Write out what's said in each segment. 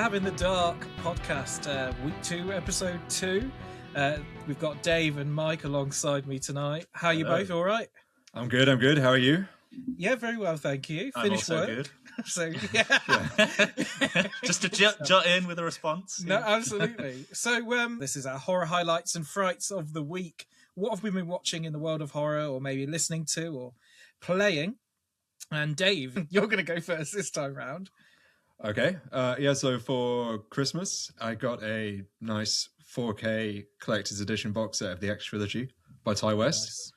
Stab in the Dark podcast, week 2, episode 2. We've got Dave and Mike alongside me tonight. How are you both? All right? I'm good. How are you? Yeah, very well, thank you. I'm Finished also work. good. So, yeah. Just to jut in with a response. No, absolutely. So, this is our horror highlights and frights of the week. What have we been watching in the world of horror, or maybe listening to, or playing? And Dave, you're going to go first this time round. Okay. So for Christmas, I got a nice 4K collector's edition box set of the X Trilogy by Ty West. Nice.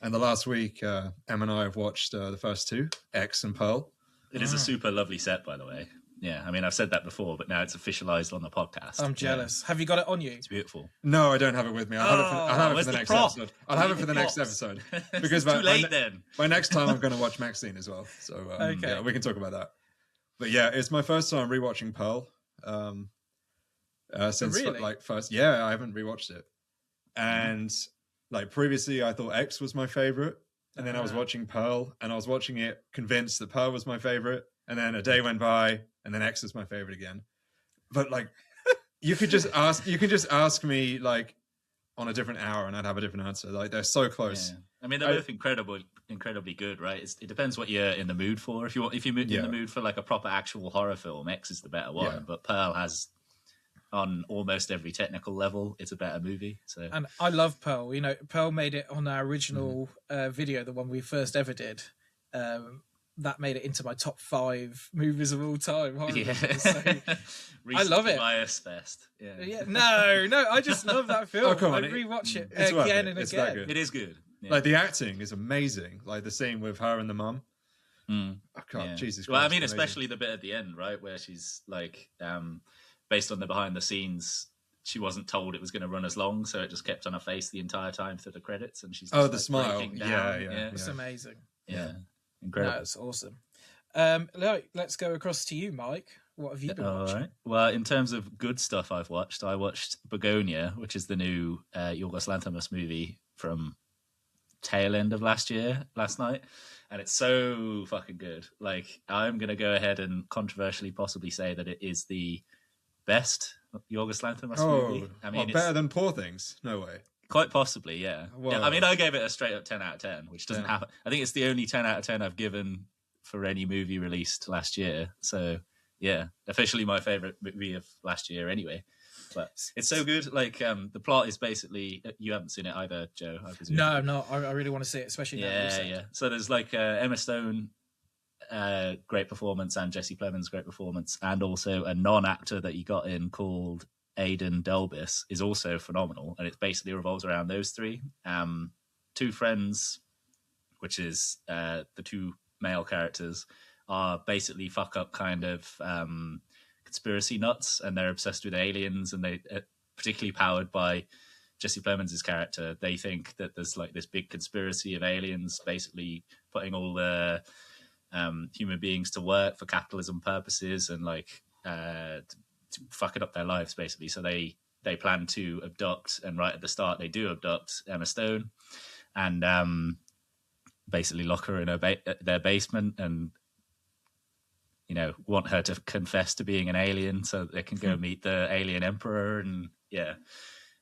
And the last week, Em and I have watched the first two, X and Pearl. It is a super lovely set, by the way. Yeah, I mean, I've said that before, but now it's officialized on the podcast. I'm jealous. Have you got it on you? It's beautiful. No, I don't have it with me. I'll have it for the next episode. I'll have it for the next episode. Because it's too late then. By next time, I'm going to watch Maxine as well. So Okay. yeah, we can talk about that. But yeah, it's my first time rewatching Pearl. Since Really? I haven't rewatched it. And like previously, I thought X was my favorite, and then I was watching Pearl, and I was watching it convinced that Pearl was my favorite, and then a day went by, and then X was my favorite again. But like, you can just ask me like on a different hour, and I'd have a different answer. Like they're so close. Yeah. I mean, they're both incredibly good, right? It depends what you're in the mood for. If you're in the mood for like a proper actual horror film, X is the better one. Yeah. But Pearl has, on almost every technical level, it's a better movie. So And I love Pearl. You know, Pearl made it on our original video, the one we first ever did. That made it into my top 5 movies of all time. yeah. So, I love it. Bias fest. Yeah. yeah, no, I just love that film. Oh, come on. I rewatch it It's worth again it. and It's again. that good. It is good. Yeah. Like the acting is amazing. Like the scene with her and the mum. Mm. Oh God, Yeah. Jesus Christ! Well, I mean, amazing. especially the bit at the end, right, where she's like, based on the behind the scenes, she wasn't told it was going to run as long, so it just kept on her face the entire time through the credits, and she's just, the smile. Yeah. It's amazing. Yeah. Incredible. No, it's awesome. Let's go across to you, Mike. What have you been All watching? right. Well, in terms of good stuff I watched Begonia, which is the new Yorgos Lanthimos movie from tail end of last night, and it's so fucking good. Like, I'm gonna go ahead and controversially possibly say that it is the best Yorgos Lanthimos movie. I mean, it's better than Poor Things? No way. quite possibly, yeah. Whoa. Yeah, I mean, I gave it a straight up 10 out of 10, which doesn't happen. I think it's the only 10 out of 10 I've given for any movie released last year. So yeah, officially my favorite movie of last year anyway. But it's so good. Like, the plot is basically, you haven't seen it either, Joe, I presume. No, I'm not. I really want to see it, especially now. that you said. Yeah. So there's like Emma Stone, great performance, and Jesse Plemons, great performance, and also a non-actor that you got in called Aidan Delbis is also phenomenal, and it basically revolves around those three. Two friends, which is the two male characters, are basically fuck up kind of conspiracy nuts, and they're obsessed with aliens, and they particularly powered by Jesse Plemons' character. They think that there's like this big conspiracy of aliens basically putting all the human beings to work for capitalism purposes, and like fucking up their lives basically. So they plan to abduct, and right at the start they do abduct Emma Stone, and basically lock her in their basement, and want her to confess to being an alien so that they can go meet the alien emperor. And yeah,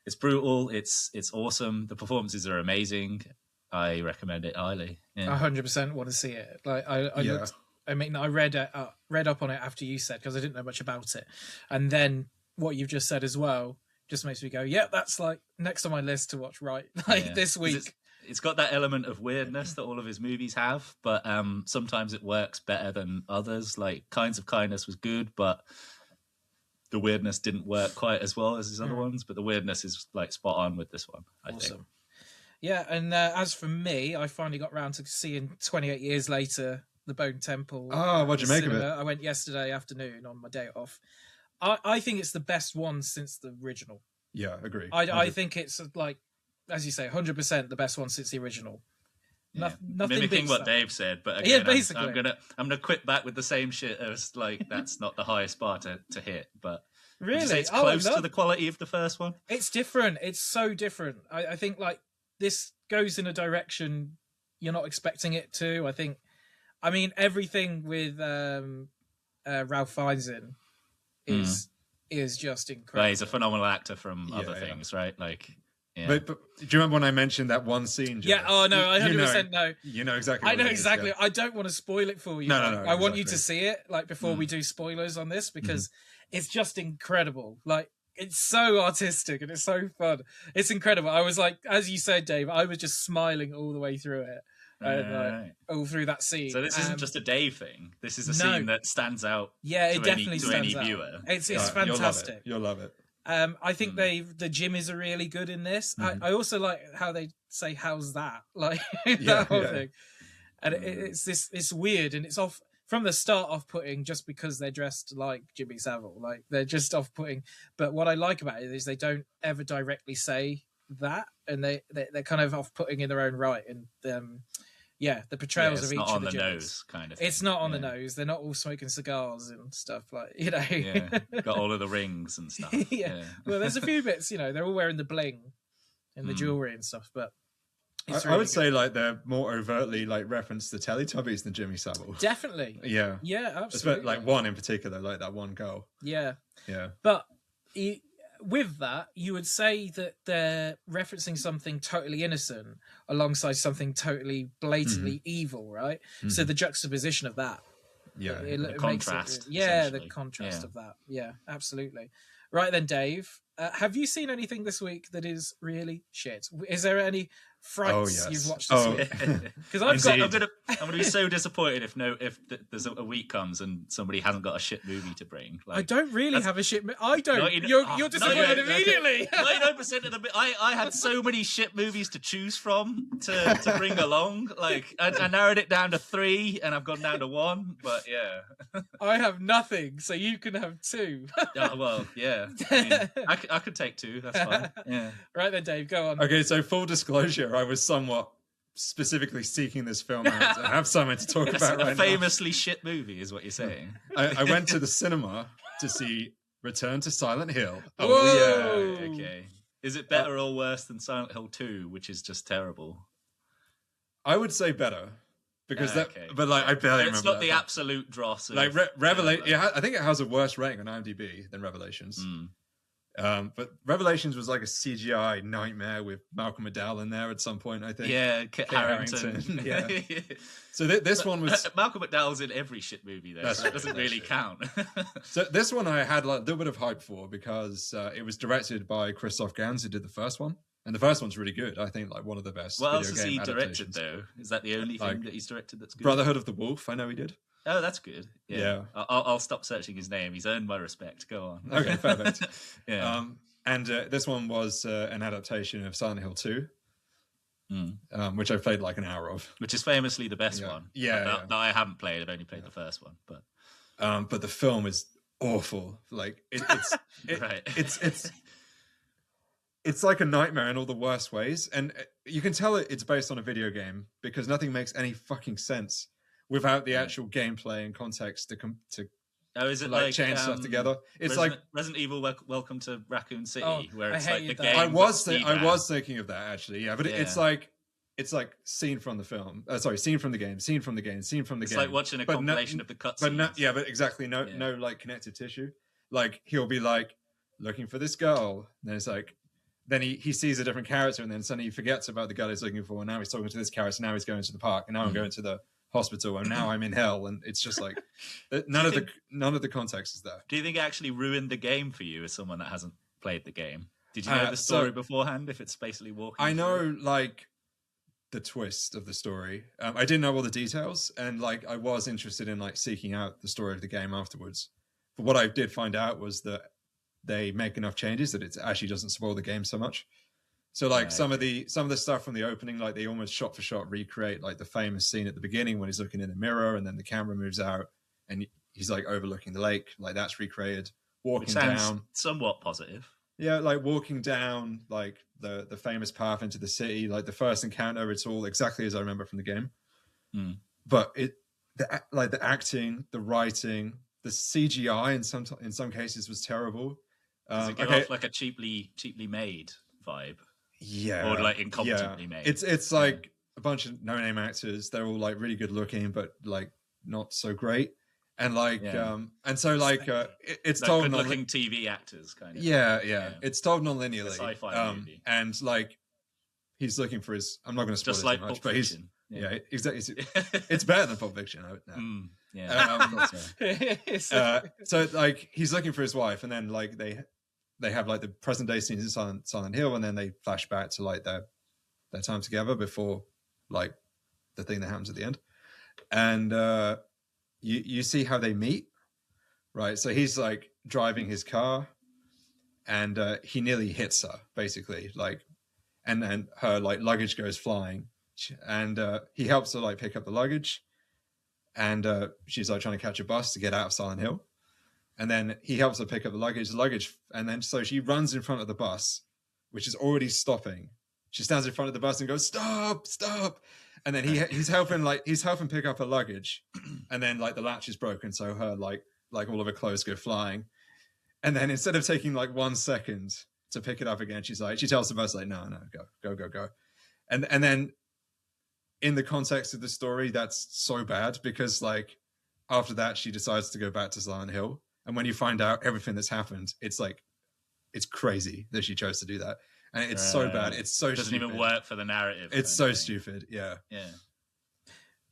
it's brutal. It's awesome. The performances are amazing. I recommend it highly. Yeah. 100% want to see it. Like I looked. I mean, I read up on it after you said, because I didn't know much about it, and then what you've just said as well just makes me go, yeah, that's like next on my list to watch right this week. It's got that element of weirdness that all of his movies have, but sometimes it works better than others. Like Kinds of Kindness was good, but the weirdness didn't work quite as well as his other ones. But the weirdness is like spot on with this one, I think. Yeah, and as for me, I finally got round to seeing 28 years later, The Bone Temple. Oh, what'd you make of it? I went yesterday afternoon on my day off. I think it's the best one since the original. Yeah, agree. I think it's like, as you say, 100% the best one since the original. Yeah. Nothing mimicking beats what that. Dave said, but again, basically. I'm gonna quit back with the same shit as like that's not the highest bar to hit, but would you say Really, it's close to the quality of the first one. It's different. It's so different. I think like this goes in a direction you're not expecting it to. I mean, everything with Ralph Fiennes in is just incredible. But he's a phenomenal actor from other Yeah. things, right? Like, yeah. But do you remember when I mentioned that one scene? Joe? Yeah. Oh no, I 100% know. You know exactly. I know what it is, exactly. yeah. I don't want to spoil it for you. No, though. I want you exactly. to see it like before we do spoilers on this because it's just incredible. Like it's so artistic and it's so fun. It's incredible. I was like, as you said, Dave, I was just smiling all the way through it. Right. All through that scene. So this isn't just a Dave thing. This is a no. scene that stands out. Yeah, it to definitely to stands any out. viewer. It's fantastic. You'll love it. I think the Jimmys are really good in this. I also like how they say "How's that?" like that whole thing, and it's weird and it's off from the start off-putting just because they're dressed like Jimmy Savile, like they're just off-putting. But what I like about it is they don't ever directly say that, and they're kind of off-putting in their own right. And the portrayals of each not of on the the Jimmys. nose kind of thing. It's not on the nose. They're not all smoking cigars and stuff like Got all of the rings and stuff. yeah. Well, there's a few bits, they're all wearing the bling and the jewelry and stuff, but it's I would say like they're more overtly like reference the Teletubbies than Jimmy Savile. definitely. Yeah. Yeah, absolutely. Like one in particular, like that one girl. Yeah. Yeah. But with that, you would say that they're referencing something totally innocent alongside something totally blatantly evil, right? So the juxtaposition of that. Yeah. It The makes contrast. the essentially. contrast of that. Yeah, absolutely. Right then, Dave, have you seen anything this week that is really shit? Is there any frights you've watched this week? Because I'm gonna be so disappointed if there's a week comes and somebody hasn't got a shit movie to bring. Like, I don't really have a shit. I don't. 90 You're disappointed immediately. 99% of the I had so many shit movies to choose from to bring along. Like I narrowed it down to 3, and I've gone down to 1. But yeah, I have nothing, so you can have 2. oh, well, yeah. I mean, I could take 2. That's fine. Yeah. Right then, Dave, go on. Okay, so full disclosure, I was somewhat specifically seeking this film out to have something to talk about A right famously shit movie is what you're saying. now. I went to the cinema to see Return to Silent Hill. Whoa! Oh, yeah. Okay. Is it better or worse than Silent Hill 2, which is just terrible? I would say better because Okay. but like I barely remember. It's not that the film. absolute dross. Of, Like Revelation. I think it has a worse rating on IMDb than Revelations. But Revelations was like a CGI nightmare with Malcolm McDowell in there at some point, I think. Yeah, Kit Harington. Yeah. So this one was... Malcolm McDowell's in every shit movie, though. So that doesn't really count. So this one I had like a little bit of hype for because it was directed by Christoph Gans, who did the first one. And the first one's really good. I think like one of the best What video else has game he directed, adaptations. though? Is that the only thing Like, that he's directed that's good? Brotherhood of the Wolf, I know he did. Oh, that's good. Yeah. Yeah. I'll stop searching his name. He's earned my respect. Go on. Okay, perfect. Yeah. And this one was an adaptation of Silent Hill 2, which I played like an hour of. Which is famously the best Yeah. one. Yeah, That I haven't played. I've only played the first one. But But the film is awful. Like it's Right. it's like a nightmare in all the worst ways, and you can tell it's based on a video game because nothing makes any fucking sense without the actual gameplay and context to Oh, is it like chain stuff together. It's Resident Evil Welcome to Raccoon City, Oh, where I it's like hated the that. game. I was Speedman. thinking of that actually, yeah, but Yeah. it's like scene from the film. Scene from the game, scene from the game, scene from the It's game. like watching a But compilation of the cutscenes. But no, yeah, but exactly no Yeah. no like connective tissue. Like he'll be like looking for this girl, and then it's like then he sees a different character, and then suddenly he forgets about the girl he's looking for, and now he's talking to this character, now he's going to the park, and now I'm going to the hospital, and now I'm in hell, and it's just like none of the context is there. Do you think it actually ruined the game for you as someone that hasn't played the game? Did you know the story beforehand? If it's basically walking, I know like the twist of the story. I didn't know all the details, and like I was interested in like seeking out the story of the game afterwards. But what I did find out was that they make enough changes that it actually doesn't spoil the game so much. So like some of the stuff from the opening, like they almost shot for shot recreate like the famous scene at the beginning when he's looking in the mirror and then the camera moves out and he's like overlooking the lake, like that's recreated. which sounds somewhat positive. Yeah, like walking down like the famous path into the city, like the first encounter, it's all exactly as I remember from the game. But the acting, the writing, the CGI in some cases was terrible. Does it give off like a cheaply made vibe? Yeah, or like incompetently made. It's like a bunch of no-name actors. They're all like really good looking, but like not so great. and like Yeah. and so like it's Like told good-looking TV actors, kind of. yeah, it's told non-linearly, It's a sci-fi movie. and like he's looking for his. I'm not going to spoil Just it like too much, Pulp but he's Fiction. exactly. It's better than Pulp Fiction. Yeah. So like he's looking for his wife, and then like they have like the present day scenes in Silent Hill, and then they flash back to like their time together before like the thing that happens at the end, and you see how they meet, right? So he's like driving his car, and he nearly hits her basically, like, and then her like luggage goes flying, and he helps her like pick up the luggage, and she's like trying to catch a bus to get out of Silent Hill. And then he helps her pick up the luggage, and then so she runs in front of the bus, which is already stopping. She stands in front of the bus and goes, "Stop, stop!" And then he's helping pick up her luggage, and then like the latch is broken, so her like all of her clothes go flying. And then instead of taking like 1 second to pick it up again, she tells the bus like, "No, go," and then in the context of the story, that's so bad because like after that she decides to go back to Silent Hill. And when you find out everything that's happened, it's like, it's crazy that she chose to do that. And it's so bad. It's so doesn't stupid. even work for the narrative. It's so stupid. Yeah. Yeah.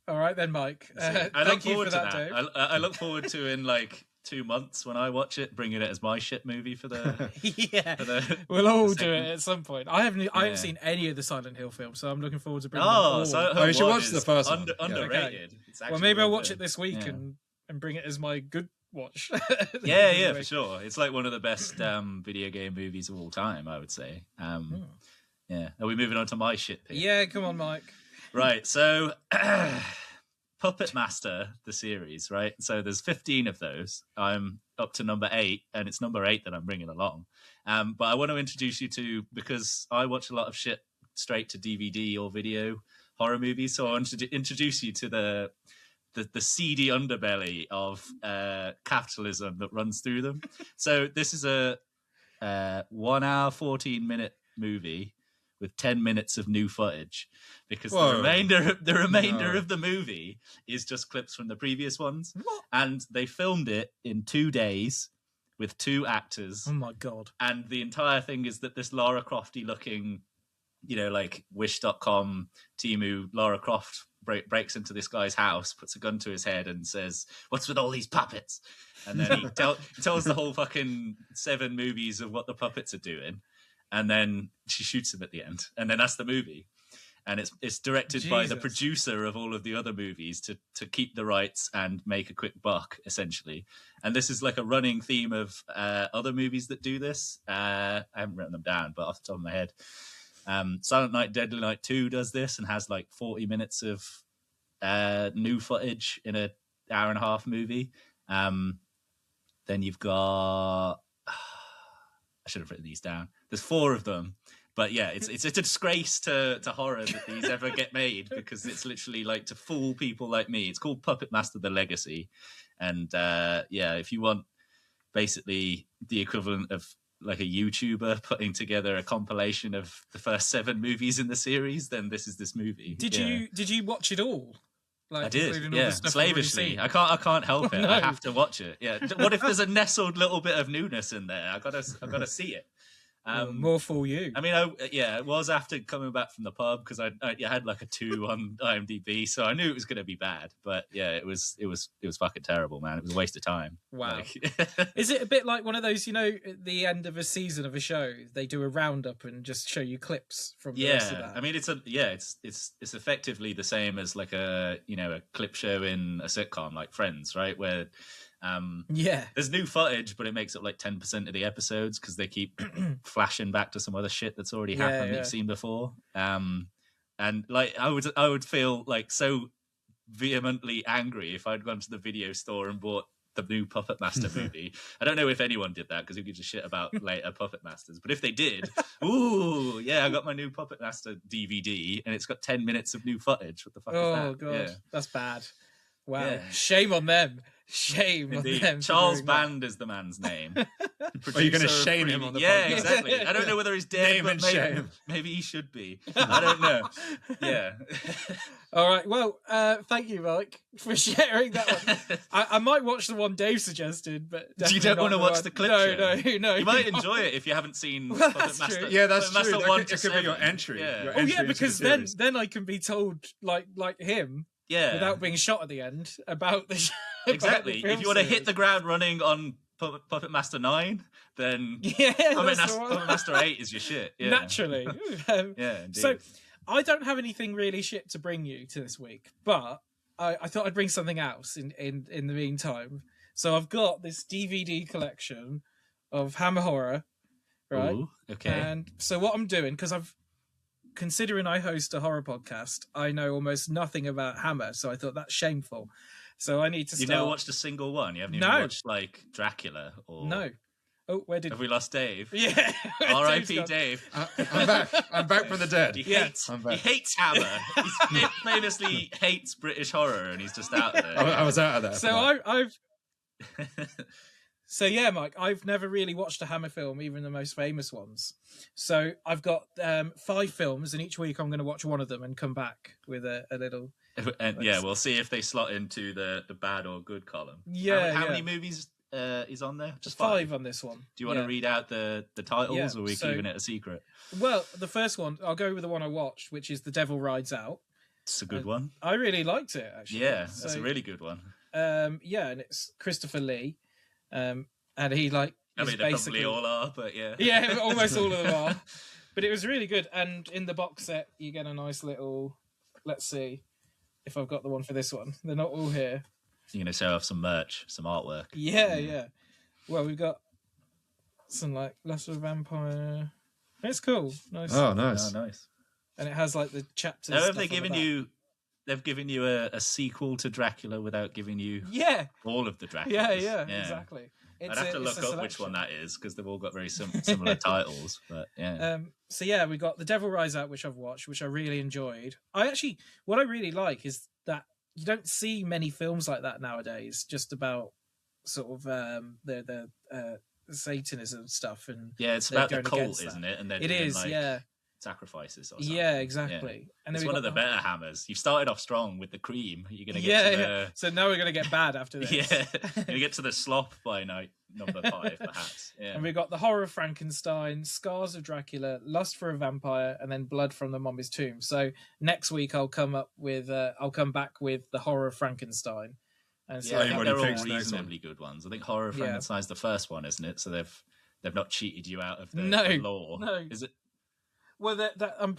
All right then, Mike. I look Thank you forward for to that, Dave. I look forward to in like 2 months when I watch it, bringing it as my shit movie for the. Yeah, for the, we'll all the do it at some point. I haven't seen any of the Silent Hill films, so I'm looking forward to bringing them all. So you should watch the first one. Underrated. Okay. It's Well, maybe I'll really watch good. it this week and bring it as my good watch. Yeah, for sure. It's like one of the best video game movies of all time, I would say. Yeah. Are we moving on to my shit pick? Yeah, come on, Mike. Right. So, Puppet Master, the series, right? So there's 15 of those. I'm up to number 8, and it's number 8 that I'm bringing along. But I want to introduce you to, because I watch a lot of shit straight to DVD or video horror movies, so I want to introduce you to the seedy underbelly of capitalism that runs through them. So this is a 1 hour, 14-minute movie with 10 minutes of new footage, because the remainder of the movie is just clips from the previous ones. What? And they filmed it in 2 days with 2 actors. Oh my god. And the entire thing is that this Lara Crofty looking, like Wish.com, Temu, Lara Croft breaks into this guy's house, puts a gun to his head and says, "What's with all these puppets?" And then he tells the whole fucking 7 movies of what the puppets are doing. And then she shoots him at the end. And then that's the movie. And it's directed by the producer of all of the other movies to keep the rights and make a quick buck, essentially. And this is like a running theme of other movies that do this. I haven't written them down, but off the top of my head. Silent Night, Deadly Night 2 does this and has like 40 minutes of new footage in an hour and a half movie. Then you've got... I should have written these down. There's 4 of them. But yeah, it's a disgrace to horror that these ever get made, because it's literally like to fool people like me. It's called Puppet Master: The Legacy. And if you want basically the equivalent of like a YouTuber putting together a compilation of the first 7 movies in the series, then this is this movie. Did you watch it all? Like, I did, all the stuff slavishly. I can't help it. No. I have to watch it. Yeah. What if there's a nestled little bit of newness in there? I gotta see it. More for you. I mean, it was after coming back from the pub, because I had like a 2 on IMDb, so I knew it was going to be bad. But yeah, it was fucking terrible, man. It was a waste of time. Wow. Is it a bit like one of those, at the end of a season of a show, they do a roundup and just show you clips from the rest of that? I mean, it's effectively the same as like a clip show in a sitcom like Friends, right? Where there's new footage, but it makes up like 10% of the episodes because they keep flashing back to some other shit that's already happened that you've seen before. And like I would feel like so vehemently angry if I'd gone to the video store and bought the new Puppet Master movie. I don't know if anyone did that, because who gives a shit about later Puppet Masters? But if they did, ooh, yeah, I got my new Puppet Master DVD and it's got 10 minutes of new footage. What the fuck is that? Oh god, Yeah. that's bad. Wow, Yeah. shame on them. Shame on Indeed. them. Charles for doing that. Band is the man's name. Are you going to shame him on the Yeah, podcast? exactly. I don't know whether he's dead, Name but and maybe, shame. maybe he should be. I don't know. Yeah. All right. Well, thank you, Mike, for sharing that one. I might watch the one Dave suggested, but You definitely don't not want to the watch one- the clip show? No. You might enjoy it if you haven't seen Well, Puppet that's Master. true. Yeah, that's Puppet true. Master That 1 could, to it could be your 7. entry. Yeah. Your Oh entry yeah, into because the then series. I can be told like him Yeah. without being shot at the end about the about Exactly. the film If you want to hit series. the ground running on Puppet Master 9, then yeah, Puppet that's the one. Master 8 is your shit. Yeah. Naturally. Yeah, indeed. So I don't have anything really shit to bring you to this week, but I thought I'd bring something else in the meantime. So I've got this DVD collection of Hammer Horror, right? Ooh, okay. And so what I'm doing, because considering I host a horror podcast, I know almost nothing about Hammer, so I thought that's shameful. So I need to You've start. never watched a single one? You haven't even No. watched, like, Dracula? Or No. Oh, where did... Have we lost Dave? Yeah. Dave's R.I.P. gone. Dave. I'm back. I'm back from the dead. He Yeah. hates, I'm he back. hates Hammer. He famously hates British horror, and he's just out of there. I was out of there. So I've... So yeah, Mike, I've never really watched a Hammer film, even the most famous ones. So I've got 5 films, and each week I'm going to watch one of them and come back with a little... And yeah, we'll see if they slot into the bad or good column. Yeah, How yeah. many movies is on there? Just 5 on this one. Do you want to read out the titles, Yeah, or are we so- keeping it a secret? Well, the first one, I'll go with the one I watched, which is The Devil Rides Out. It's a good one. I really liked it, actually. Yeah, that's So, a really good one. yeah, and it's Christopher Lee, and he like I is mean, they basically probably all are, but yeah. yeah, almost all of them are. But it was really good, and in the box set you get a nice little. Let's see if I've got the one for this one. They're not all here. You're going to show off some merch, some artwork. Yeah. Well, we've got some like Lesser Vampire. It's cool, nice, Oh, nice. Oh, nice. and it has like the chapters. Now, have stuff they on the given back. you? They've given you a sequel to Dracula without giving you Yeah, all of the Draculas. yeah, exactly. I'd have to it's look a up which selection. one that is because they've all got very similar titles. But yeah, So yeah, we got The Devil Rise Out, which I've watched, which I really enjoyed. What I really like is that you don't see many films like that nowadays, just about sort of the Satanism stuff, and yeah, it's they're about the going cult, against isn't that. it? And they're It doing, is, like, yeah, sacrifices. Or something. yeah, exactly. And It's we one got of the better hammers. You've started off strong with the cream. You're gonna get yeah, to yeah. So now we're gonna get bad after this. yeah, you're gonna get to the slop by night number 5, perhaps. Yeah. And we got The Horror of Frankenstein, Scars of Dracula, Lust for a Vampire, and then Blood from the Mummy's Tomb. So next week I'll come back with The Horror of Frankenstein. And so Yeah, I you've think already they're all fixed the next reasonably good ones. I think Horror of Yeah. Frankenstein's the first one, isn't it? So they've not cheated you out of the lore. No. Is it? Well, I'm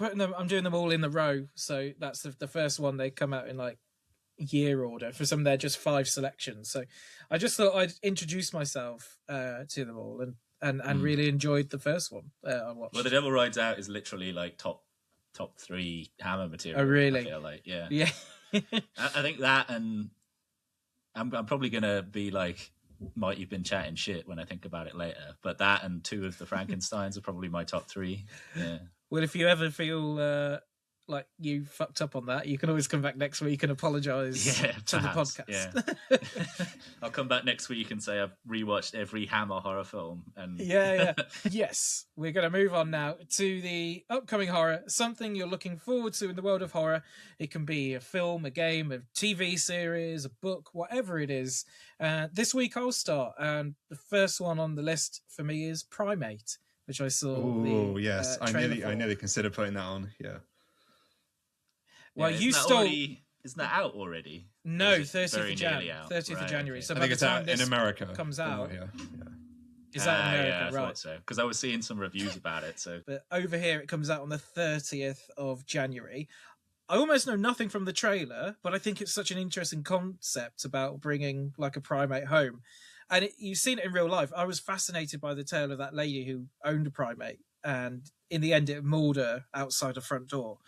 doing them all in the row. So that's the first one. They come out in like year order. For some, they're just 5 selections. So I just thought I'd introduce myself to them all, and really enjoyed the first one I watched. Well, The Devil Rides Out is literally like top 3 Hammer material. Oh, really? I feel like, yeah. Yeah. I think that, and I'm probably gonna be like, Mike, you've been chatting shit when I think about it later. But that and 2 of the Frankensteins are probably my top 3. Yeah. Well, if you ever feel like you fucked up on that, you can always come back next week and apologise Yeah, to perhaps, the podcast. Yeah. I'll come back next week and say I've rewatched every Hammer horror film. And Yeah. Yes, we're going to move on now to the upcoming horror, something you're looking forward to in the world of horror. It can be a film, a game, a TV series, a book, whatever it is. This week I'll start, and the first one on the list for me is Primate, which I saw. Oh yes, I trailer nearly considered putting that on. Yeah. Well, Yeah, you isn't that stole. already- Isn't that out already? No, Or is it 30th very of Jan. nearly out? 30th of Right, January. okay. So I by think the it's time out this in America. comes but not out, here. is that in Yeah, America? I Right. thought so. Because I was seeing some reviews about it. So But over here it comes out on the 30th of January. I almost know nothing from the trailer, but I think it's such an interesting concept about bringing like a primate home. And you've seen it in real life. I was fascinated by the tale of that lady who owned a primate, and in the end it mauled her outside her front door.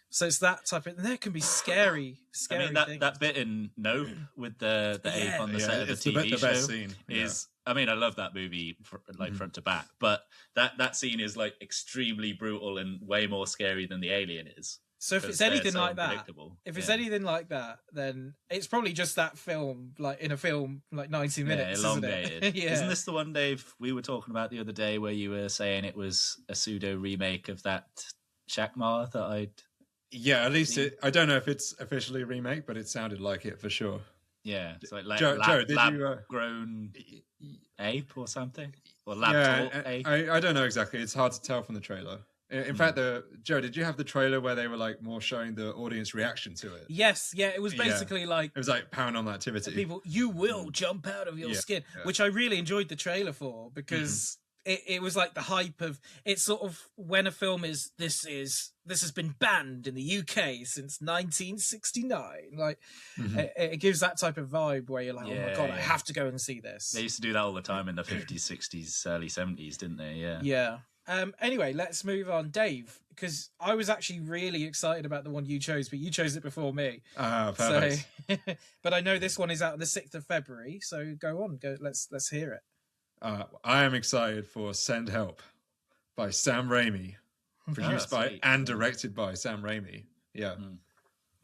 So it's that type of, and there can be scary I mean, things. that bit in Nope with the ape on the set of the it's TV the show best scene. is. I mean, I love that movie front to back, but that scene is like extremely brutal and way more scary than the alien is. So if 'cause it's they're anything so like that, unpredictable. if it's Yeah. anything like that, then it's probably just that film, like in a film, like 90 minutes, elongated. isn't it? Yeah. Isn't this the one, Dave, we were talking about the other day where you were saying it was a pseudo remake of that Shakmar that I'd... Yeah, at least I don't know if it's officially a remake, but it sounded like it for sure. Yeah, it's like Joe, did you, lab-grown ape or something? Or lab-taught ape? I don't know exactly. It's hard to tell from the trailer. In fact, Joe, did you have the trailer where they were like more showing the audience reaction to it? Yes, yeah, it was basically like it was like paranormal activity. People, you will jump out of your skin, which I really enjoyed the trailer for because it was like the hype of it's sort of when a film this has been banned in the UK since 1969. Like it gives that type of vibe where you're like, oh my god, I have to go and see this. They used to do that all the time in the 50s, 60s, early 70s, didn't they? Yeah. Yeah. Anyway, let's move on. Dave, because I was actually really excited about the one you chose, but you chose it before me. Perfect. So, but I know this one is out on the 6th of February, so go on. Let's hear it. I am excited for Send Help by Sam Raimi, produced by and directed by Sam Raimi. Yeah.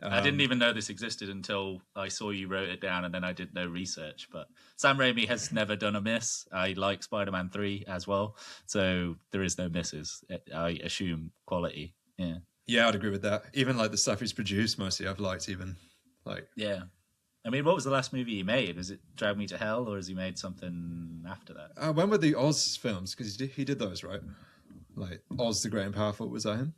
I didn't even know this existed until I saw you wrote it down, and then I did no research. But Sam Raimi has never done a miss. I like Spider-Man 3 as well, so there is no misses. I assume quality. Yeah. Yeah, I'd agree with that. Even like the stuff he's produced, mostly I've liked. Even like yeah. I mean, what was the last movie he made? Was it Drag Me to Hell, or has he made something after that? When were the Oz films? Because he did those, right? Like Oz the Great and Powerful. Was that him?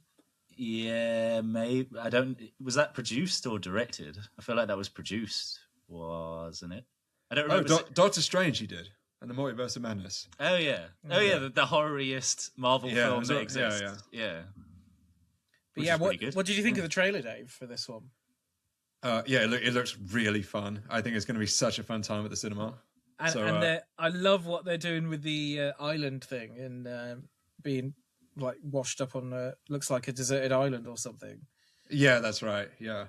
Yeah, maybe. I don't. Was that produced or directed? I feel like that was produced, wasn't it? I don't remember. Doctor Strange, he did, and the Multiverse of Madness. Oh yeah, the horroriest Marvel film that exists. Yeah. But yeah, what did you think of the trailer, Dave, for this one? It looks really fun. I think it's going to be such a fun time at the cinema. And I love what they're doing with the island thing and being like washed up on looks like a deserted island or something. Yeah, that's right. Yeah.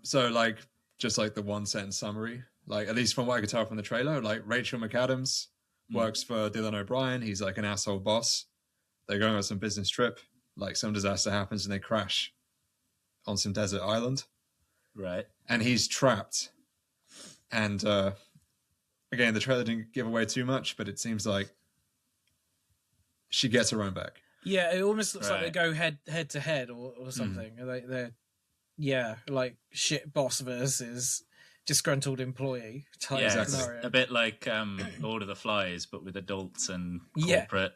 So like just like the one sentence summary, like at least from what I could tell from the trailer, like Rachel McAdams works for Dylan O'Brien. He's like an asshole boss. They're going on some business trip. Like some disaster happens and they crash on some desert island. Right. And he's trapped. And again, the trailer didn't give away too much, but it seems like she gets her own back. Yeah, it almost looks like they go head to head or something. They're like shit boss versus disgruntled employee type scenario. A bit like Lord of the Flies, but with adults and corporate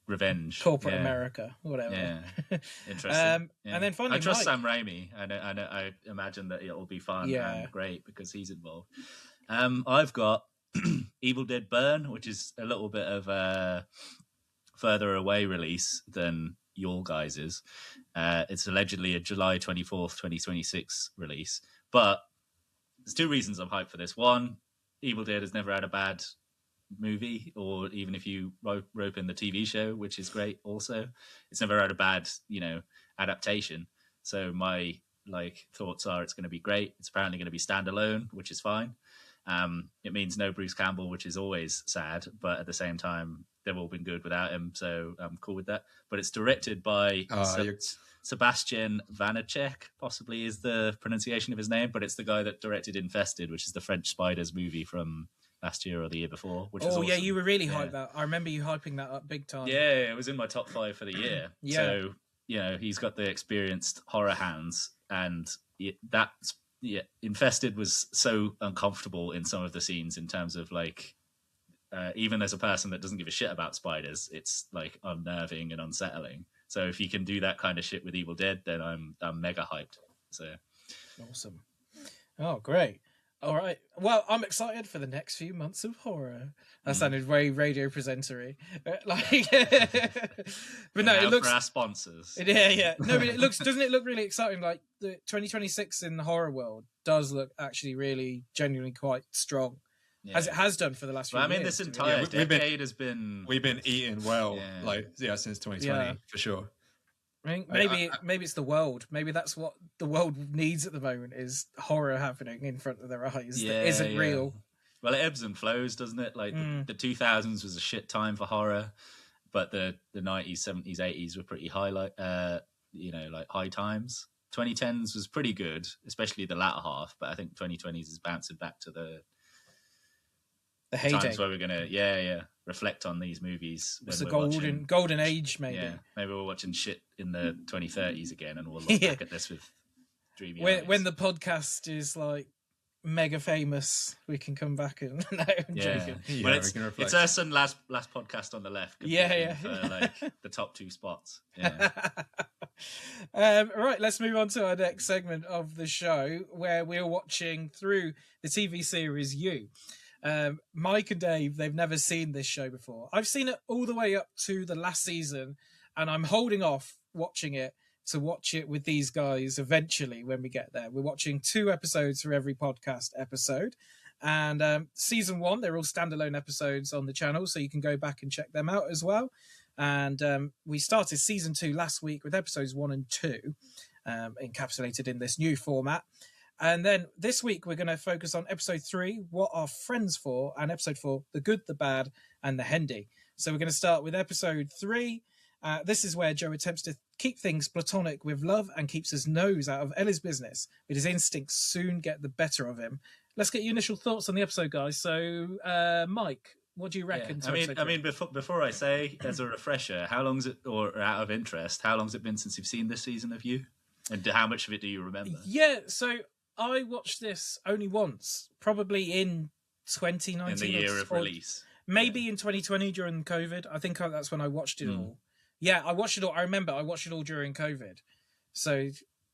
revenge. Corporate America, whatever. Yeah. Interesting. And then finally, I trust Sam Raimi. I imagine that it'll be fun and great because he's involved. I've got Evil Dead Burn, which is a little bit of a further away release than your guys's. It's allegedly a July 24th, 2026 release. But there's two reasons I'm hyped for this. One, Evil Dead has never had a bad movie, or even if you rope in the TV show, which is great also, it's never had a bad adaptation. So my thoughts are it's going to be great. It's apparently going to be standalone, which is fine. It means no Bruce Campbell, which is always sad, but at the same time they've all been good without him, so I'm cool with that. But it's directed by Sebastian Vanacek, possibly is the pronunciation of his name, but it's the guy that directed Infested, which is the French Spiders movie from last year or the year before. Which was awesome. You were really hyped that. I remember you hyping that up big time. Yeah, it was in my top 5 for the year. So he's got the experienced horror hands, and Infested was so uncomfortable in some of the scenes in terms of even as a person that doesn't give a shit about spiders, it's like unnerving and unsettling. So if you can do that kind of shit with Evil Dead, then I'm mega hyped. So awesome. Oh, great. All right. Well, I'm excited for the next few months of horror. That sounded very radio presenter-y. But no, it looks for our sponsors. Yeah. No, but doesn't it look really exciting? Like the 2026 in the horror world does look actually really genuinely quite strong. Yeah. As it has done for the last few years. This entire decade has been... We've been eating well, since 2020, for sure. I mean, maybe it's the world. Maybe that's what the world needs at the moment is horror happening in front of their eyes that isn't real. Well, it ebbs and flows, doesn't it? Like the 2000s was a shit time for horror, but the 90s, 70s, 80s were pretty like high times. 2010s was pretty good, especially the latter half, but I think 2020s is bouncing back to the heyday times where we're gonna reflect on these movies. It's the golden age, maybe. Yeah, maybe we're watching shit in the 2030s again, and we'll look back at this with dreamy eyes. When the podcast is like mega famous, we can come back and no, I'm joking. Well, it's us and last podcast on the left. For like the top 2 spots. Yeah. Right, let's move on to our next segment of the show, where we're watching through the TV series You. Mike and Dave, they've never seen this show before. I've seen it all the way up to the last season, and I'm holding off watching it to watch it with these guys eventually when we get there. We're watching 2 episodes for every podcast episode. And season 1, they're all standalone episodes on the channel, so you can go back and check them out as well. And we started season 2 last week with episodes 1 and 2, encapsulated in this new format. And then this week, we're going to focus on episode 3, What Are Friends For? And episode 4, The Good, the Bad, and the Hendy. So we're going to start with episode 3. This is where Joe attempts to keep things platonic with love and keeps his nose out of Ellie's business, but his instincts soon get the better of him. Let's get your initial thoughts on the episode, guys. So, Mike, what do you reckon? I mean, before I say, as a refresher, how long's it, or out of interest, how long's it been since you've seen this season of You? And how much of it do you remember? Yeah, so I watched this only once, probably in 2019. In the year of release. Maybe in 2020 during COVID. I think that's when I watched it all. Yeah, I watched it all. I remember I watched it all during COVID. So,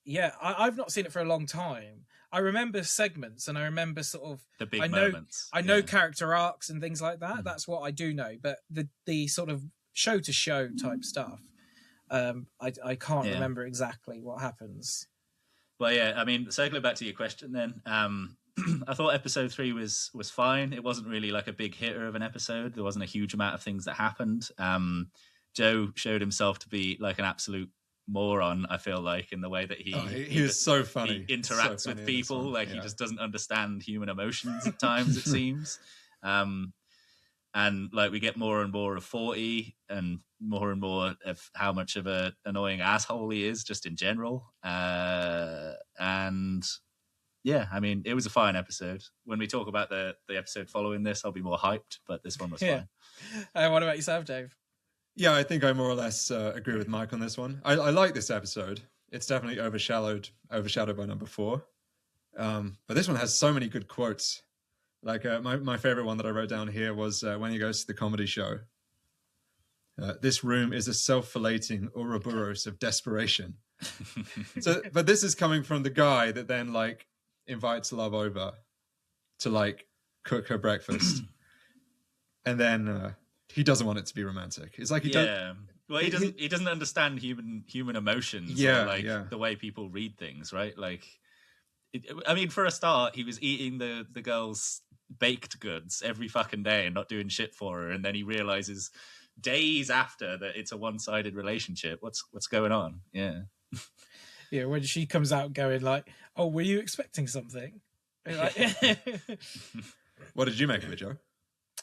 yeah, I've not seen it for a long time. I remember segments, and I remember sort of the big moments. I know character arcs and things like that. That's what I do know. But the sort of show to show type stuff, I can't remember exactly what happens. Well, yeah, I mean, circling back to your question, then, I thought episode 3 was fine. It wasn't really like a big hitter of an episode. There wasn't a huge amount of things that happened. Joe showed himself to be like an absolute moron, I feel like, in the way that he was so funny. He interacts with people. Like, he just doesn't understand human emotions at times, it seems. And like, we get more and more of 40 and more of how much of a annoying asshole he is just in general. And yeah, I mean, it was a fine episode. When we talk about the episode following this, I'll be more hyped, but this one was fine. What about yourself, Dave? Yeah, I think I more or less agree with Mike on this one. I like this episode. It's definitely overshadowed by number 4. But this one has so many good quotes. Like my favorite one that I wrote down here was when he goes to the comedy show. This room is a self-filleting Ouroboros of desperation. But this is coming from the guy that then like invites Love over to like cook her breakfast, and then he doesn't want it to be romantic. It's like he doesn't understand human emotions, or like the way people read things, right? Like, I mean, for a start, he was eating the girl's baked goods every fucking day and not doing shit for her, and then he realizes days after that it's a one-sided relationship. What's going on? Yeah, when she comes out going like, "Oh, were you expecting something?" Like, what did you make of it, Joe?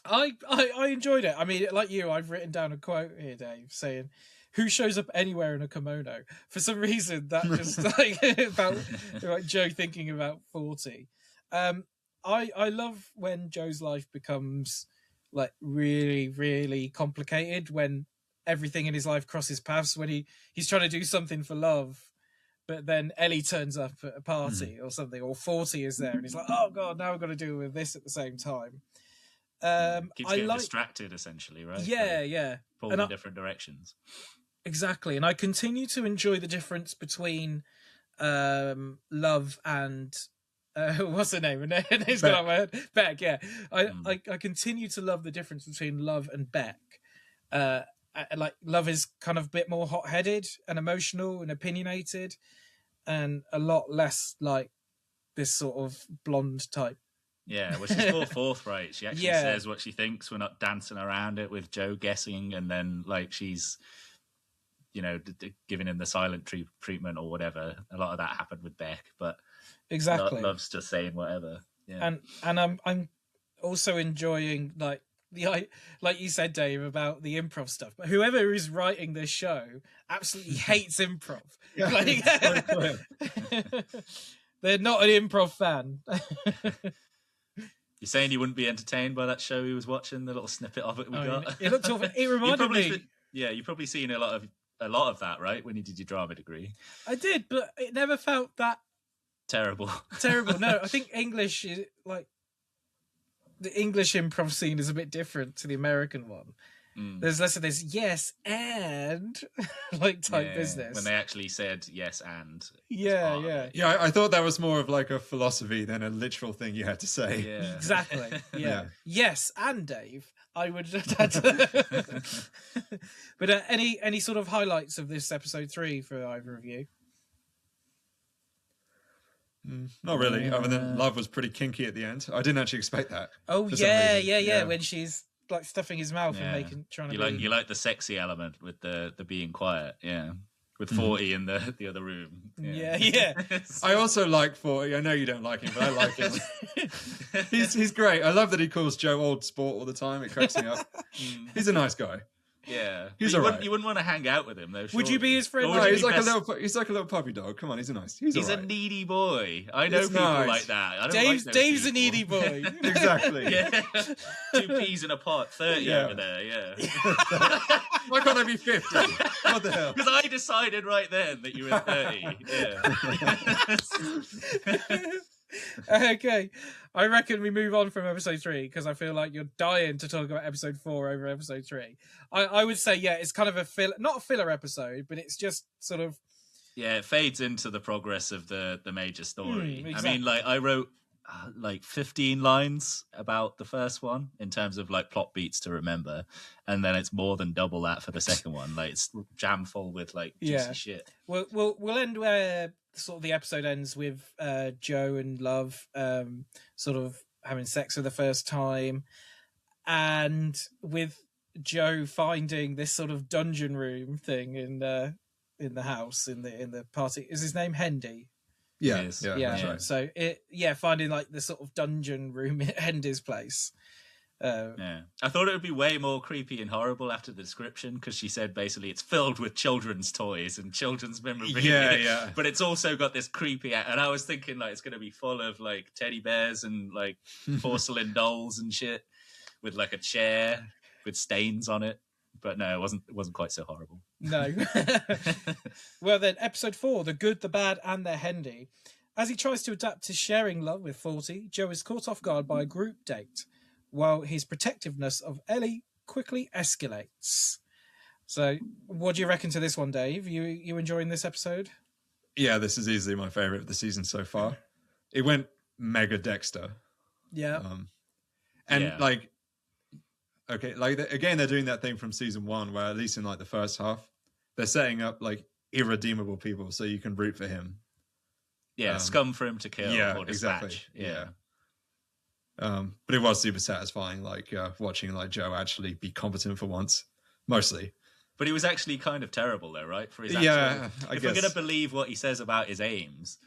I enjoyed it. I mean, like you, I've written down a quote here, Dave, saying, "Who shows up anywhere in a kimono?" For some reason, that just like about like Joe thinking about 40. I love when Joe's life becomes like really, really complicated, when everything in his life crosses paths, when he's trying to do something for love, but then Ellie turns up at a party or something, or 40 is there, and he's like, "Oh God, now I've got to deal with this at the same time." Keeps getting distracted, essentially, right? Yeah. Pulled in different directions. Exactly. And I continue to enjoy the difference between Love and what's her name? It's got my head. Beck, yeah. I continue to love the difference between Love and Beck. Like, Love is kind of a bit more hot-headed and emotional and opinionated, and a lot less like this sort of blonde type. Yeah, well, she's more forthright. She actually says what she thinks. We're not dancing around it with Joe guessing, and then like she's, giving him the silent treatment or whatever. A lot of that happened with Beck, but exactly, Love's just saying whatever. Yeah, and I'm also enjoying like like you said, Dave, about the improv stuff. But whoever is writing this show absolutely hates improv. Yeah, Like, it's so clear. they're not an improv fan. You're saying you wouldn't be entertained by that show he was watching, the little snippet of it we got? It looked awful. It reminded me. Yeah, you've probably seen a lot of that, right? When you did your drama degree. I did, but it never felt that Terrible. terrible. No, I think English is like the English improv scene is a bit different to the American one. There's less of this yes and like type business. When they actually said yes and. Yeah. Yeah, I thought that was more of like a philosophy than a literal thing you had to say. Yeah. Exactly. Yeah. Yes, and Dave, I would have had to. But any sort of highlights of this episode 3 for either of you? Not really, other than love was pretty kinky at the end. I didn't actually expect that. Oh for some yeah, reason. yeah. When she's like stuffing his mouth Yeah. and trying to. You like the sexy element with the being quiet, yeah. With 40 in the other room. Yeah. I also like 40. I know you don't like him, but I like him. He's great. I love that he calls Joe old sport all the time. It cracks me up. He's a nice guy. Yeah, He's you all wouldn't, right. you wouldn't want to hang out with him though. Would you be his friend? Or No, would you he's be like best- he's like a little puppy dog. Come on, he's nice. He's all a right. needy boy. I know It's people nice. like that. I don't Dave's like those Dave's a people. needy boy. Exactly. Yeah, 2 peas in a pot, 30 Yeah. over there. Yeah, Why can't I be 50? What the hell? because I decided right then that you were 30. Yeah. Okay, I reckon we move on from episode 3 because I feel like you're dying to talk about episode 4 over episode 3. I would say it's kind of not a filler episode, but it's just sort of Yeah, it fades into the progress of the major story. exactly. I mean, like I wrote like 15 lines about the first one in terms of like plot beats to remember, and then it's more than double that for the second one. Like it's jam full with like juicy shit. We'll end where sort of the episode ends with Joe and Love sort of having sex for the first time, and with Joe finding this sort of dungeon room thing in the house in the party. Is his name Hendy? Yeah, Yes. yeah, Yeah. that's right. So finding like the sort of dungeon room at Hendy's place. Yeah, I thought it would be way more creepy and horrible after the description, because she said basically it's filled with children's toys and children's memorabilia. Yeah. But it's also got this creepy, and I was thinking like it's going to be full of like teddy bears and like porcelain dolls and shit with like a chair with stains on it. But no, it wasn't quite so horrible. No. Well then, episode 4, The Good, the Bad, and the Hendy. As he tries to adapt to sharing love with 40, Joe is caught off guard by a group date, while his protectiveness of Ellie quickly escalates. So, what do you reckon to this one, Dave? You enjoying this episode? Yeah, this is easily my favorite of the season so far. It went mega Dexter. Yeah. Like, okay, like again, they're doing that thing from season 1 where at least in like the first half, they're setting up like irredeemable people so you can root for him. Yeah, scum for him to kill or dispatch. Exactly. Yeah. But it was super satisfying, like watching like Joe actually be competent for once, mostly. But he was actually kind of terrible though, right? For his Yeah, actual, I if guess. we're gonna believe what he says about his aims,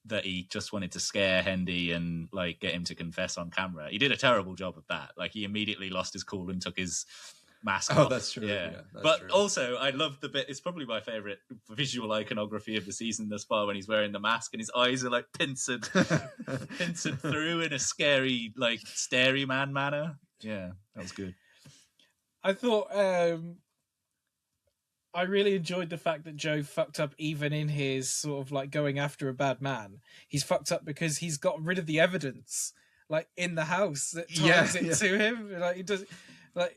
that he just wanted to scare Hendy and like get him to confess on camera. He did a terrible job of that. Like he immediately lost his cool and took his mask off. That's true. Yeah, that's but true. also I love the bit. It's probably my favorite visual iconography of the season thus far when he's wearing the mask and his eyes are like pincered through in a scary, like starey man manner. Yeah, that was good. I thought I really enjoyed the fact that Joe fucked up even in his sort of like going after a bad man. He's fucked up because he's got rid of the evidence like in the house that ties it to him. Like he does, like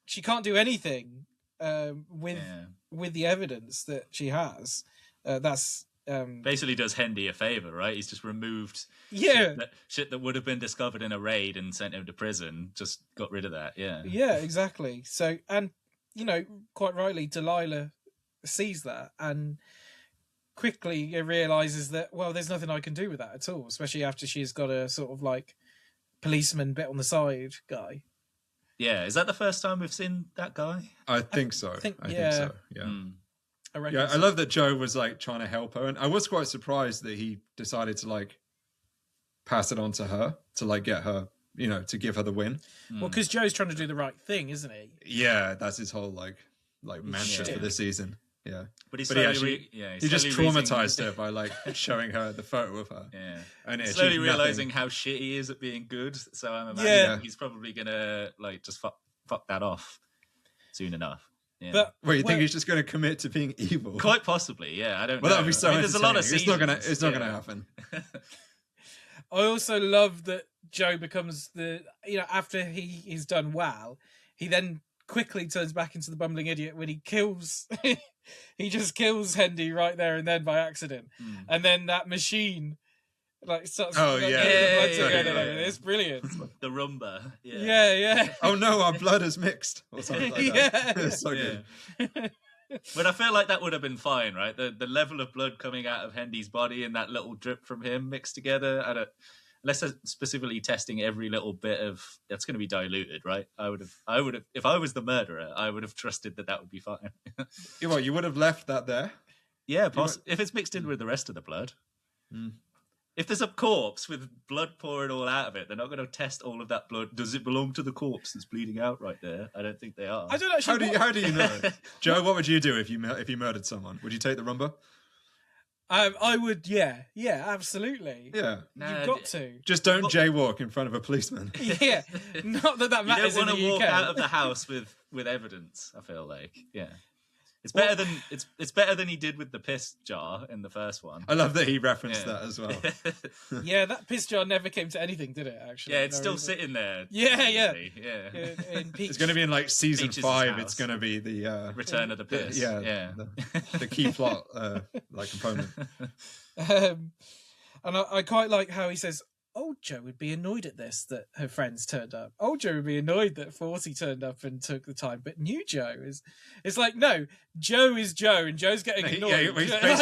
she can't do anything with the evidence that she has. That's basically does Hendy a favor, right? He's just removed shit that would have been discovered in a raid and sent him to prison. Just got rid of that. Yeah, exactly. So, and you know, quite rightly, Delilah sees that and quickly realizes that, well, there's nothing I can do with that at all, especially after she's got a sort of like policeman bit on the side guy. Yeah, is that the first time we've seen that guy? I think so. I think so. Yeah. I reckon. Yeah, I love that Joe was like trying to help her, and I was quite surprised that he decided to like pass it on to her to like get her to give her the win. Well, because Joe's trying to do the right thing, isn't he? Yeah, that's his whole like mantra for this season. Yeah, but he's he just traumatized her by like showing her the photo of her. Yeah, and slowly realizing how shit he is at being good. So I'm imagining he's probably gonna like just fuck that off soon enough. Yeah. But you think he's just going to commit to being evil? Quite possibly, yeah. I don't know. Well, that'd be so. There's a lot of seasons. It's not gonna happen. I also love that Joe becomes after he's done well, he then quickly turns back into the bumbling idiot when he kills. He just kills Hendy right there and then by accident, and then that machine like starts. It's brilliant. The rumba. Yeah. Oh no, our blood is mixed or something like that. It's so good. But I feel like that would have been fine, right? The level of blood coming out of Hendy's body and that little drip from him mixed together. Unless they're specifically testing every little bit of, that's going to be diluted, right? I would have, if I was the murderer, I would have trusted that would be fine. You would have left that there? Yeah, if it's mixed in with the rest of the blood. If there's a corpse with blood pouring all out of it, they're not going to test all of that blood. Does it belong to the corpse that's bleeding out right there? I don't think they are. I don't actually. How do you know? Joe, what would you do if you murdered someone? Would you take the rumba? I would, yeah, absolutely. Yeah, you've got to. Just don't jaywalk in front of a policeman. Yeah, not that matters. You don't want to walk UK. out of the house with evidence. I feel like, yeah. It's better than it's better than he did with the piss jar in the first one. I love that he referenced that as well. Yeah, that piss jar never came to anything, did it? Actually, yeah, it's still sitting there. Yeah. It's going to be in like season Peach's 5. house. It's going to be the Return of the Piss. The key plot like component. And I quite like how he says, "Old Joe would be annoyed at this that her friends turned up. Old Joe would be annoyed that 40 turned up and took the time, but new Joe is." It's like, no, Joe is Joe, and Joe's getting annoyed. Yeah,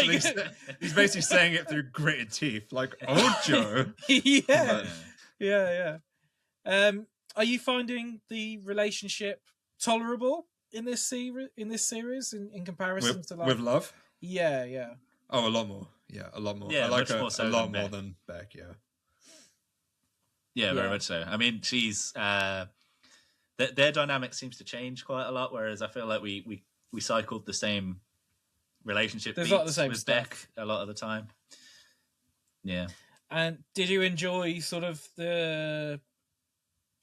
he's basically saying it through gritted teeth, like old Joe. Yeah. Are you finding the relationship tolerable in this series in comparison to with Love? Yeah. Oh, a lot more. Yeah, a lot more. Yeah, I like her so a lot more than Beck. Yeah, very much so. I mean, she's their dynamic seems to change quite a lot. Whereas I feel like we cycled the same relationship. There's a lot of the same with stuff. Beck a lot of the time. Yeah. And did you enjoy sort of the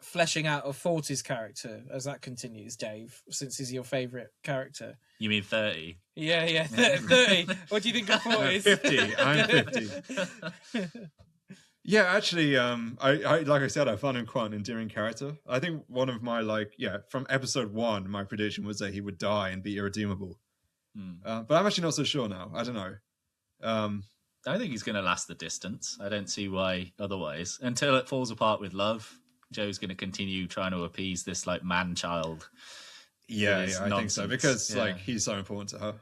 fleshing out of 40's character as that continues, Dave? Since he's your favourite character. You mean 30? Yeah. 30. What do you think of 40's? 50. I'm 50. Yeah, actually, I like I said, I found him quite an endearing character. I think one of my from episode 1, my prediction was that he would die and be irredeemable. But I'm actually not so sure now. I don't know. I think he's going to last the distance. I don't see why otherwise. Until it falls apart with Love, Joe's going to continue trying to appease this like man-child. Yeah, I think so because he's so important to her.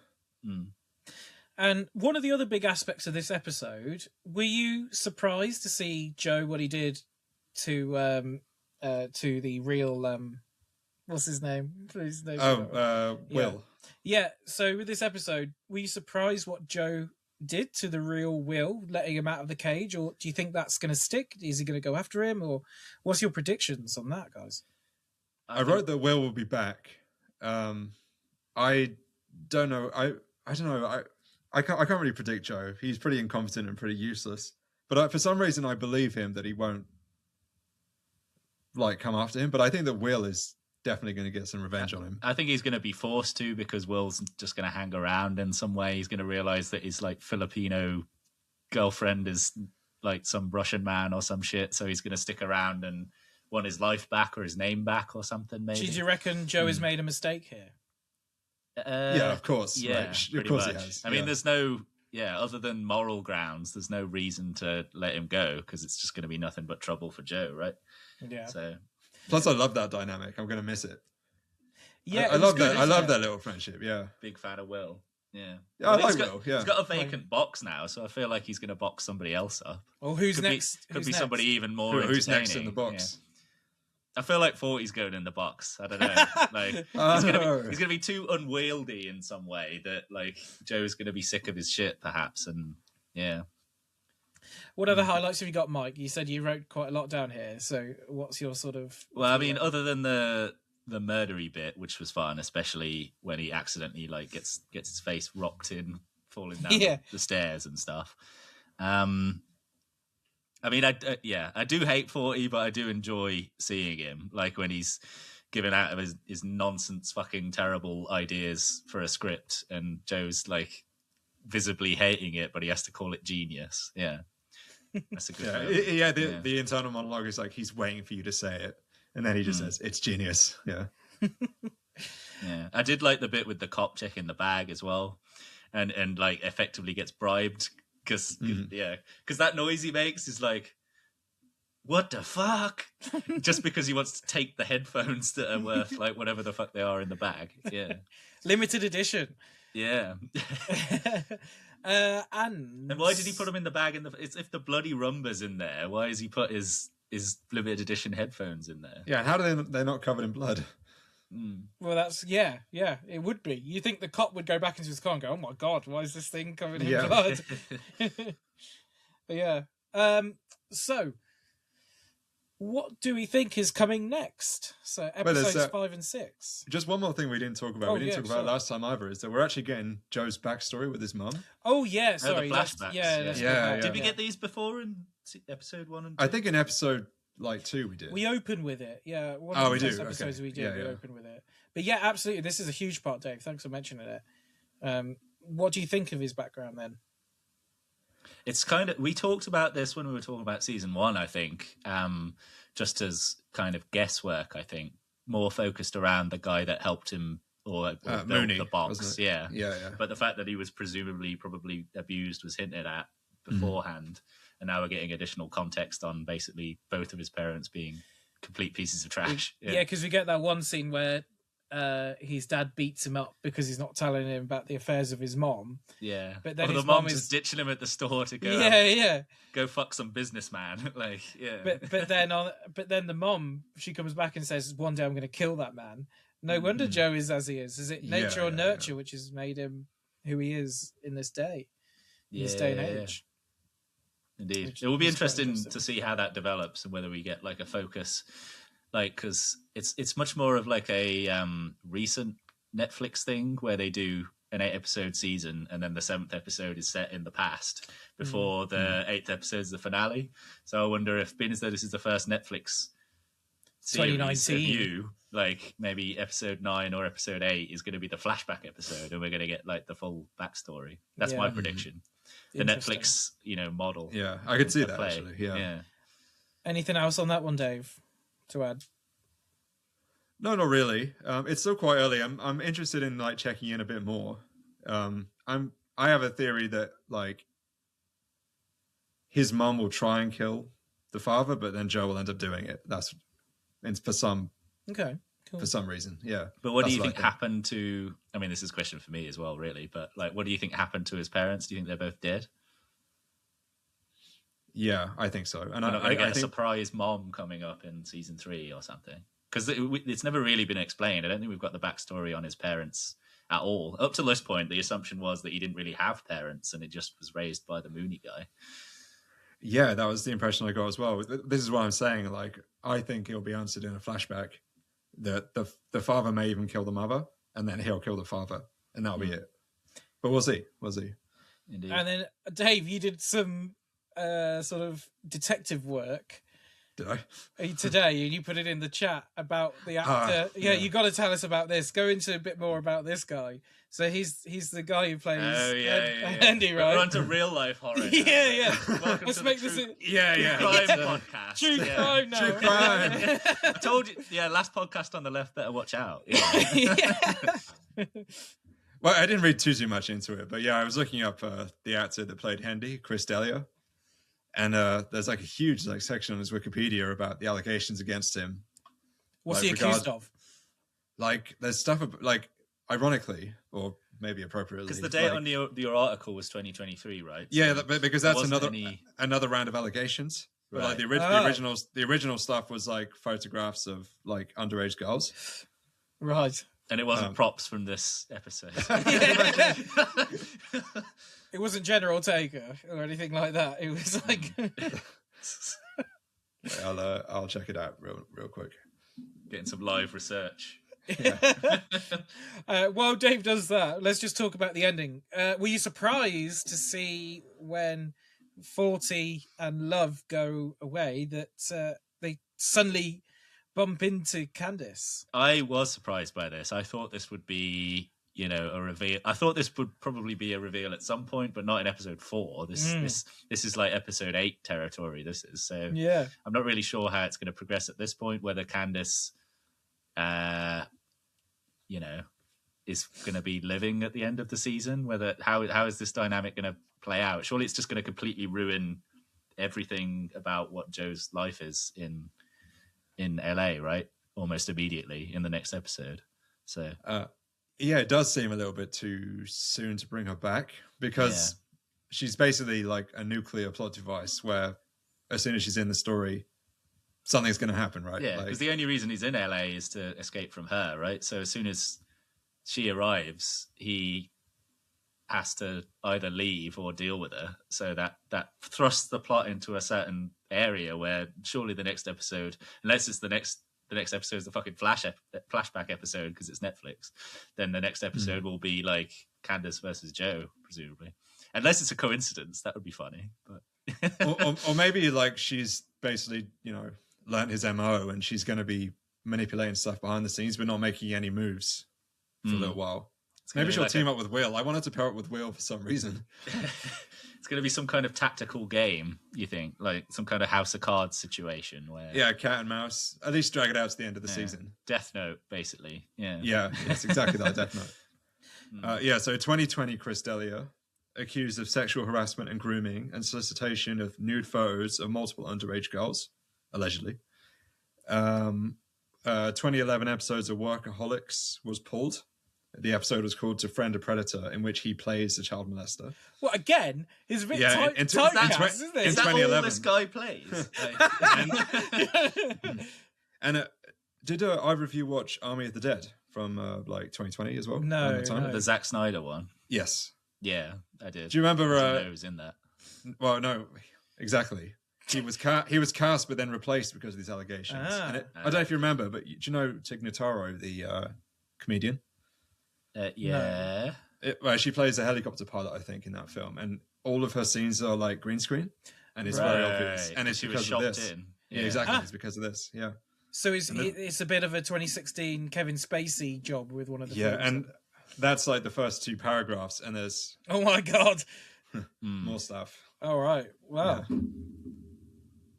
And one of the other big aspects of this episode, were you surprised to see Joe what he did to the real what's his name? Will. Yeah. So with this episode, were you surprised what Joe did to the real Will, letting him out of the cage, or do you think that's going to stick? Is he going to go after him, or what's your predictions on that, guys? I wrote that Will be back. I don't know. I don't know. I can't really predict Joe. He's pretty incompetent and pretty useless. But for some reason, I believe him that he won't come after him. But I think that Will is definitely going to get some revenge on him. I think he's going to be forced to because Will's just going to hang around in some way. He's going to realize that his Filipino girlfriend is like some Russian man or some shit. So he's going to stick around and want his life back or his name back or something. Maybe. Do you reckon Joe has made a mistake here? Yeah, of course. Yeah, of course he has. I mean, there's no, other than moral grounds, there's no reason to let him go because it's just going to be nothing but trouble for Joe, right? Yeah. So, plus, I love that dynamic. I'm going to miss it. Yeah, I love that. I love that little friendship. Yeah, big fan of Will. Yeah, I like Will. Yeah, he's got a vacant box now, so I feel like he's going to box somebody else up. Well, who's next? Could be somebody even more. Who's next in the box? Yeah. I feel like 40's going in the box. I don't know. Like he's gonna be too unwieldy in some way that like Joe's gonna be sick of his shit, perhaps. And yeah, What other highlights have you got, Mike? You said you wrote quite a lot down here. So what's your sort of... Well, I mean, other than the murdery bit, which was fun, especially when he accidentally like gets his face rocked in, falling down the stairs and stuff. I mean, I do hate 40, but I do enjoy seeing him. Like when he's giving out of his nonsense, fucking terrible ideas for a script, and Joe's like visibly hating it, but he has to call it genius. Yeah, that's a good. The internal monologue is like he's waiting for you to say it, and then he just says it's genius. Yeah, yeah. I did like the bit with the cop checking the bag as well, and like effectively gets bribed because that noise he makes is like, what the fuck? Just because he wants to take the headphones that are worth like whatever the fuck they are in the bag. Yeah, limited edition. Yeah. And why did he put them in the bag? If the bloody rumba's in there, why has he put his limited edition headphones in there? Yeah, and how do they're not covered in blood? Well, that's it would be. You think the cop would go back into his car and go, "Oh my god, why is this thing covered in blood?" Yeah. So, what do we think is coming next? So episodes 5 and 6. Just one more thing we didn't talk about. We didn't talk about last time either. Is that we're actually getting Joe's backstory with his mum. Oh yeah, sorry. The flashbacks. Did we get these before in episode 1 and 2? I think in episode 2 we did. We open with it. Yeah. One of the we first do. episodes Okay. we did. We open with it. But yeah, absolutely. This is a huge part, Dave. Thanks for mentioning it. What do you think of his background then? It's kind of, we talked about this when we were talking about season 1, I think, just as kind of guesswork, I think, more focused around the guy that helped him or built Mooney, the box. Yeah. Yeah. But the fact that he was probably abused was hinted at beforehand. And now we're getting additional context on basically both of his parents being complete pieces of trash. Yeah, because we get that one scene where his dad beats him up because he's not telling him about the affairs of his mom. Yeah, but then the mom's just ditching him at the store to go. Go fuck some businessman. Like, yeah. But then the mom, she comes back and says, "One day I'm going to kill that man." No wonder Joe is as he is. Is it nature or nurture which has made him who he is in this day, in this day and age? Indeed, it will be interesting to see how that develops and whether we get like a focus. Like, because it's much more of like a recent Netflix thing where they do an 8-episode season and then the 7th episode is set in the past before the 8th episode is the finale. So I wonder if, being as though this is the first Netflix series 2019, like maybe episode 9 or episode 8 is going to be the flashback episode and we're going to get like the full backstory. That's my prediction. The Netflix, model. Yeah, I could see that actually. Yeah. Anything else on that one, Dave, to add? No, not really. It's still quite early. I'm interested in like checking in a bit more. I have a theory that like his mum will try and kill the father, but then Joe will end up doing it. It's for some reason. Yeah. But what do you think happened to? I mean, this is a question for me as well, really. But like, what do you think happened to his parents? Do you think they're both dead? Yeah, I think so. And I get a surprise mom coming up in season 3 or something, because it's never really been explained. I don't think we've got the backstory on his parents at all. Up to this point, the assumption was that he didn't really have parents and it just was raised by the Mooney guy. Yeah, that was the impression I got as well. This is what I'm saying. Like, I think it'll be answered in a flashback that the father may even kill the mother, and then he'll kill the father, and that'll be it. But we'll see. Indeed. And then, Dave, you did some sort of detective work. Did I? Today, and you put it in the chat about the actor. You got to tell us about this. Go into a bit more about this guy. So he's the guy who plays Andy, right? We're on to real life horror. Yeah. Welcome Let's to make the this crime podcast. True crime now. True crime. I told you. Yeah, last podcast on the left. Better watch out. Well, I didn't read too much into it, but I was looking up the actor that played Hendy, Chris D'Elia. And there's like a huge section on his Wikipedia about the allegations against him. What's he accused of? Like, there's stuff like, ironically, or maybe appropriately, because the date on your article was 2023, right? Yeah, because that's another round of allegations. Right. But like the original stuff was like photographs of like underage girls. Right. And it wasn't props from this episode. It wasn't General Taker or anything like that. It was like... I'll check it out real quick. Getting some live research. While Dave does that, let's just talk about the ending. Were you surprised to see when 40 and Love go away that they suddenly bump into Candice? I was surprised by this. I thought this would be, a reveal. I thought this would probably be a reveal at some point, but not in episode 4. This is like episode 8 territory. This is so. Yeah, I'm not really sure how it's going to progress at this point. Whether Candice, is going to be living at the end of the season. Whether how is this dynamic going to play out? Surely it's just going to completely ruin everything about what Joe's life is in LA, right? Almost immediately in the next episode. So yeah, it does seem a little bit too soon to bring her back because she's basically like a nuclear plot device where as soon as she's in the story, something's going to happen, right? Yeah, because the only reason he's in LA is to escape from her, right? So as soon as she arrives, he has to either leave or deal with her. So that thrusts the plot into a certain area where surely the next episode, unless it's the next episode is the fucking flashback episode because it's Netflix, then the next episode will be like Candice versus Joe, presumably. Unless it's a coincidence, that would be funny. But or maybe like she's basically, learned his MO and she's going to be manipulating stuff behind the scenes but not making any moves for a little while. Maybe she'll team up with Will. I wanted to pair up with Will for some reason. It's going to be some kind of tactical game, you think? Like some kind of House of Cards situation where... Yeah, cat and mouse. At least drag it out to the end of the season. Death Note, basically. Yeah. Yeah, it's exactly that, Death Note. So 2020 Chris D'Elia, accused of sexual harassment and grooming and solicitation of nude photos of multiple underage girls, allegedly. 2011 episodes of Workaholics was pulled. The episode was called To Friend a Predator, in which he plays a child molester. Well, again, he's a bit typecast, isn't it? Is that all this guy plays? And did either of you watch Army of the Dead from 2020 as well? No. The Zack Snyder one. Yes. Yeah, I did. Do you remember? He was in that. Well, no, exactly. He was cast, but then replaced because of these allegations. And I don't know if you remember, but do you know Tig Notaro, the comedian? Yeah. She plays a helicopter pilot, I think, in that film, and all of her scenes are like green screen, and it's very obvious. And it's because of this. Yeah, exactly. It's because of this. Yeah. So it's a bit of a 2016 Kevin Spacey job with one of the films. And that's like the first 2 paragraphs, and there's oh my god, more stuff. All right, wow. Yeah.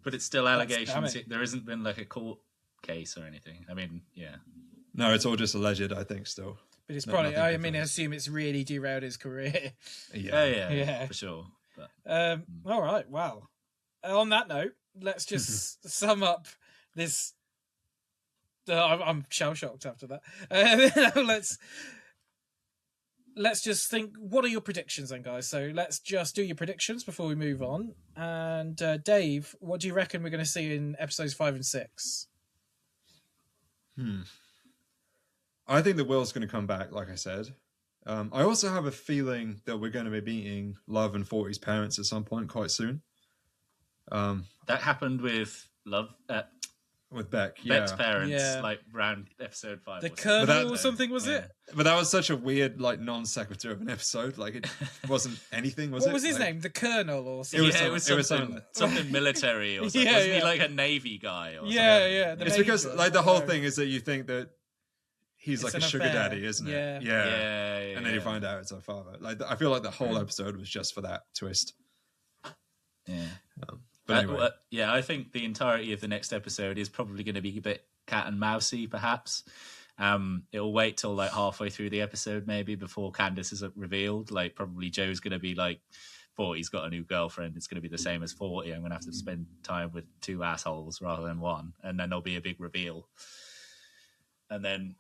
But it's still allegations. There hasn't been like a court case or anything. I mean, yeah. No, it's all just alleged, I think, still. But it's probably, I assume it's really derailed his career. Yeah, for sure. But, all right, wow. On that note, let's just sum up this. I'm shell-shocked after that. Let's just think, what are your predictions then, guys? So let's just do your predictions before we move on. And Dave, what do you reckon we're going to see in episodes 5 and 6? I think that Will's going to come back, like I said. I also have a feeling that we're going to be meeting Love and 40's parents at some point quite soon. That happened with Love... with Beck, Beck's parents, like around episode 5. The Colonel or something, was it? But that was such a weird, like, non sequitur of an episode. Like, it wasn't anything, was it? What was his name? The Colonel or something? It was something military or something. Wasn't he like a Navy guy or something? Yeah. It's because, like, the whole thing is that you think that he's like a sugar daddy, isn't it? Yeah. And then you find out it's her father. Like, I feel like the whole episode was just for that twist. Yeah. But anyway. I think the entirety of the next episode is probably going to be a bit cat and mousey, perhaps. It'll wait till like halfway through the episode, maybe, before Candice is revealed. Like, probably Joe's going to be like, 40's got a new girlfriend. It's going to be the same as 40. I'm going to have to spend time with 2 assholes rather than 1. And then there'll be a big reveal. And then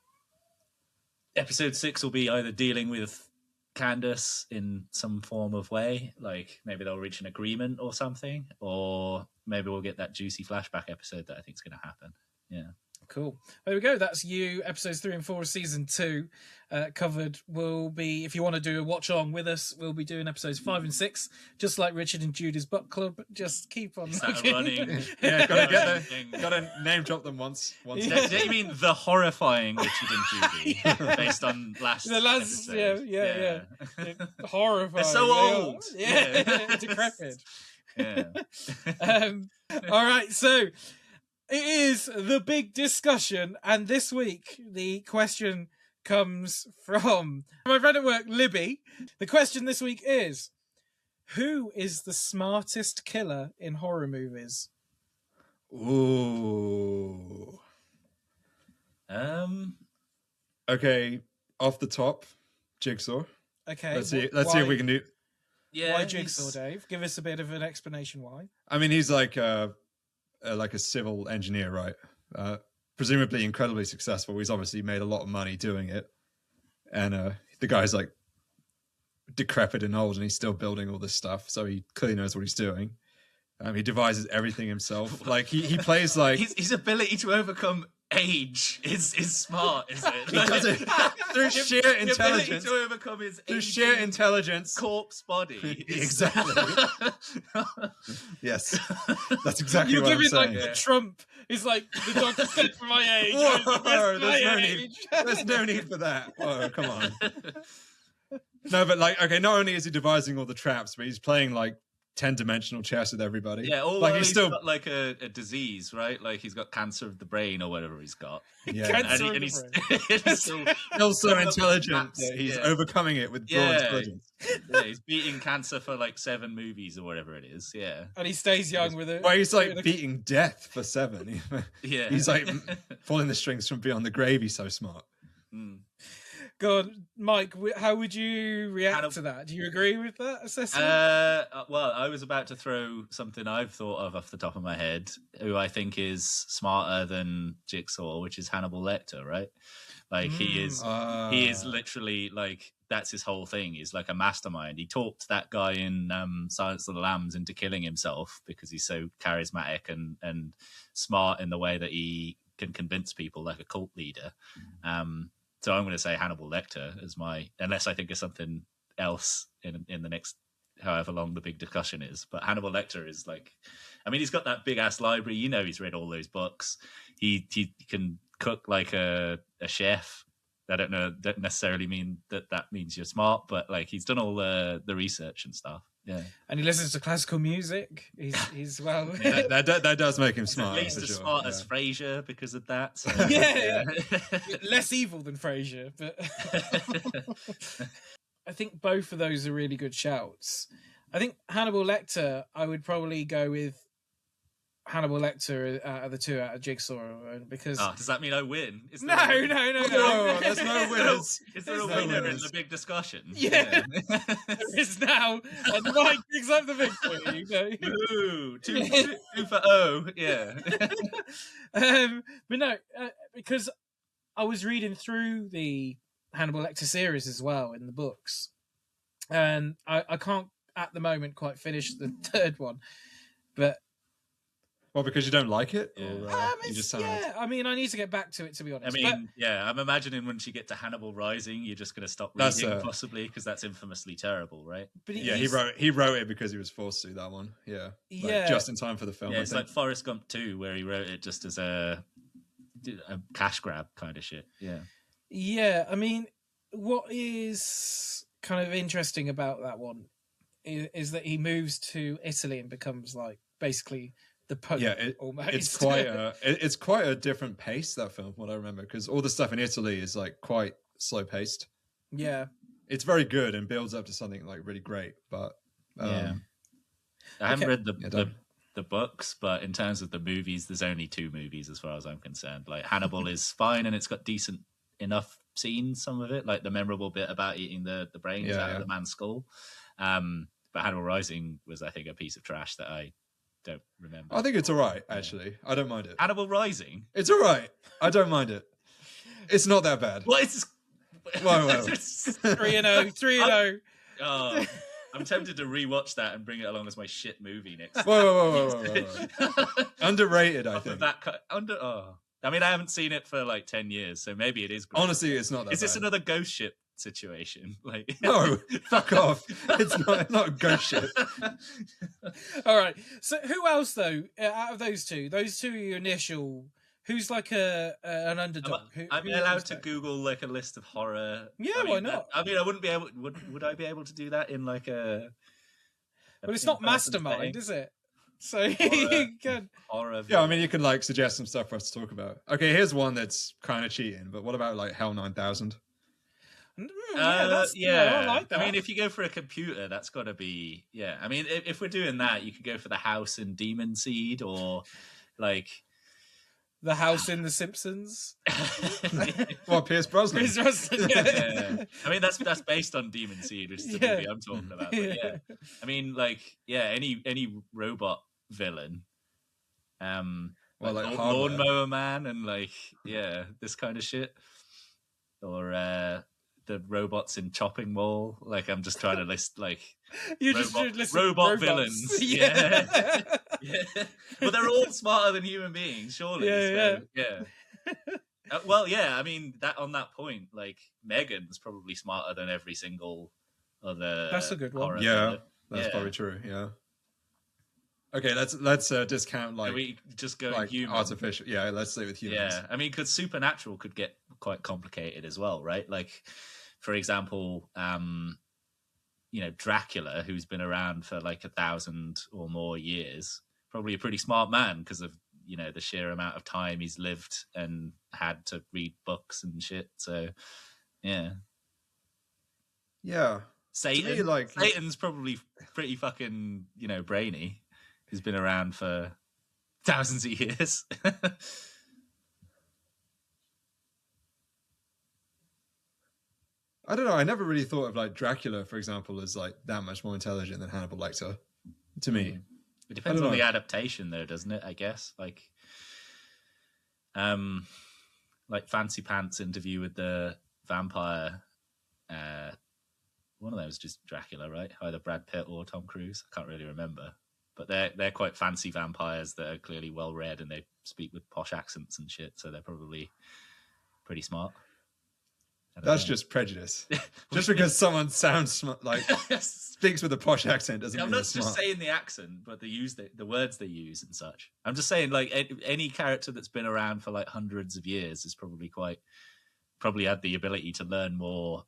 episode 6 will be either dealing with Candice in some form of way, like maybe they'll reach an agreement or something, or maybe we'll get that juicy flashback episode that I think is going to happen. Yeah. Cool. There we go. That's you. Episodes 3 and 4 of season 2 covered. Will be, if you want to do a watch along with us, we'll be doing episodes 5 and 6, just like Richard and Judy's Book Club. Just keep on looking. Running. Yeah, gotta name drop them once. Yeah. Do you mean the horrifying Richard and Judy based on last? The last, episode? yeah. Horrifying. They're so old. Yeah, decrepit. Yeah. All right, so it is the big discussion, and this week the question comes from my friend at work, Libby. The question this week is, who is the smartest killer in horror movies? Ooh. Okay, off the top, Jigsaw. Okay. Let's see if we can do. Yeah. Why Jigsaw, Dave? Give us a bit of an explanation why. I mean, he's like a civil engineer, right? Presumably incredibly successful. He's obviously made a lot of money doing it. And the guy's like decrepit and old, and he's still building all this stuff. So he clearly knows what he's doing. He devises everything himself. Like he plays like his ability to overcome age is smart, is it? he does it through sheer intelligence. To overcome his through sheer intelligence, corpse body. Exactly. Yes, that's exactly You're what I'm giving saying. like the Trump. It's like the doctor said for my age. Whoa, There's no need. There's no need for that. Whoa, come on. No, but like, okay, not only is he devising all the traps, but he's playing like 10-dimensional chess with everybody. Yeah, like he's still got like a disease, right? Like he's got cancer of the brain or whatever he's got. Yeah, Cancer he's still so intelligent that he's overcoming it with raw intelligence. Yeah, he's beating cancer for like 7 movies or whatever it is. Yeah, and he stays young with it. Well, he's like beating death for 7. Yeah, he's like pulling the strings from beyond the grave. He's so smart. Go on, Mike, how would you react to that? Do you agree with that assessment? Well, I was about to throw something I've thought of off the top of my head, who I think is smarter than Jigsaw, which is Hannibal Lecter, right? Like he is literally like, that's his whole thing. He's like a mastermind. He talked that guy in Silence of the Lambs into killing himself because he's so charismatic and smart in the way that he can convince people, like a cult leader. So I'm going to say Hannibal Lecter as unless I think of something else in the next however long the big discussion is. But Hannibal Lecter is like, I mean, he's got that big ass library. You know, he's read all those books. He can cook like a chef. I don't necessarily mean that means you're smart, but like he's done all the research and stuff. Yeah, and he listens to classical music. He's well. that does make him smart. At least as smart as Frasier because of that. So, yeah. Less evil than Frasier, but I think both of those are really good shouts. I think Hannibal Lecter, I would probably go with Hannibal Lecter out of the two, out of Jigsaw, because does that mean I win? No. Whoa, there's no winners. Is there a winner in the big discussion? Yeah. There is now, and Mike picks up the victory. You know? Ooh, two for O. Yeah. But no, because I was reading through the Hannibal Lecter series as well in the books, and I can't at the moment quite finish the third one, but. Well, because you don't like it? Yeah. Or, you just I mean, I need to get back to it, to be honest. I mean, I'm imagining once you get to Hannibal Rising, you're just going to stop reading, possibly, because that's infamously terrible, right? But he wrote it because he was forced to, that one. Yeah. Like, just in time for the film. Yeah, it's like Forrest Gump 2, where he wrote it just as a cash grab kind of shit. Yeah. Yeah, I mean, what is kind of interesting about that one is that he moves to Italy and becomes like basically the Pope. Yeah, almost. It's quite a different pace, that film, from what I remember, because all the stuff in Italy is like quite slow paced. Yeah, it's very good and builds up to something like really great. But I haven't read the books, but in terms of the movies, there's only 2 movies as far as I'm concerned. Like Hannibal is fine and it's got decent enough scenes, some of it, like the memorable bit about eating the brains out of the man's skull. But Hannibal Rising was, I think, a piece of trash that I don't remember. I think it's all right, actually. I don't mind it. Hannibal Rising? It's all right. I don't mind it. It's not that bad. Well, it's... Whoa. 3-0. Oh, I'm tempted to rewatch that and bring it along as my shit movie next. Whoa. Underrated, I think. I mean, I haven't seen it for like 10 years, so maybe it is great. Honestly, it's not that Is this bad. another ghost ship situation? Like, No, fuck off. It's not a ghost ship. All right. So who else though? Out of those two are your initial. Who's like an underdog? I'm allowed to Google like a list of horror. Yeah, I mean, why not? I mean, I wouldn't be able. Would I be able to do that in like a? Well, it's not Mastermind, is it? So you can. Horror. Yeah, I mean, you could like suggest some stuff for us to talk about. Okay, here's one that's kind of cheating, but what about like Hell 9000? I like that. I mean, if you go for a computer, that's got to be I mean, if we're doing that, you could go for the house in Demon Seed or like the house in The Simpsons. Well, Pierce Brosnan. Yeah. I mean, that's based on Demon Seed, which is the movie I'm talking about. But I mean, like, any robot villain. Well, like Lawnmower Man and like this kind of shit, or the robots in Chopping Mall. Like, I'm just trying to list like robot villains. Yeah. But they're all smarter than human beings, surely. Yeah. Well, yeah. I mean, that on that point, like Megan's probably smarter than every single other. That's a good one. Yeah, that's probably true. Yeah. Okay, let's discount like. Can we just go like human? Artificial. Yeah, let's stay with humans. Yeah, I mean, because supernatural could get quite complicated as well, right? Like, for example, Dracula, who's been around for like 1,000 or more years, probably a pretty smart man because of the sheer amount of time he's lived and had to read books and shit. So, yeah. Satan, to me, Satan's probably pretty fucking brainy. Who's been around for thousands of years. I don't know. I never really thought of like Dracula, for example, as like that much more intelligent than Hannibal Lecter. To me, it depends on the adaptation, though, doesn't it? I guess like Fancy Pants interview with the vampire. One of those was just Dracula, right? Either Brad Pitt or Tom Cruise. I can't really remember. But they're quite fancy vampires that are clearly well read and they speak with posh accents and shit, so they're probably pretty smart. That's just prejudice. Just because someone sounds smart, like speaks with a posh accent doesn't mean I'm not they're just smart. saying the accent, but they use the words they use and such. I'm just saying, like, any character that's been around for like hundreds of years is probably had the ability to learn more,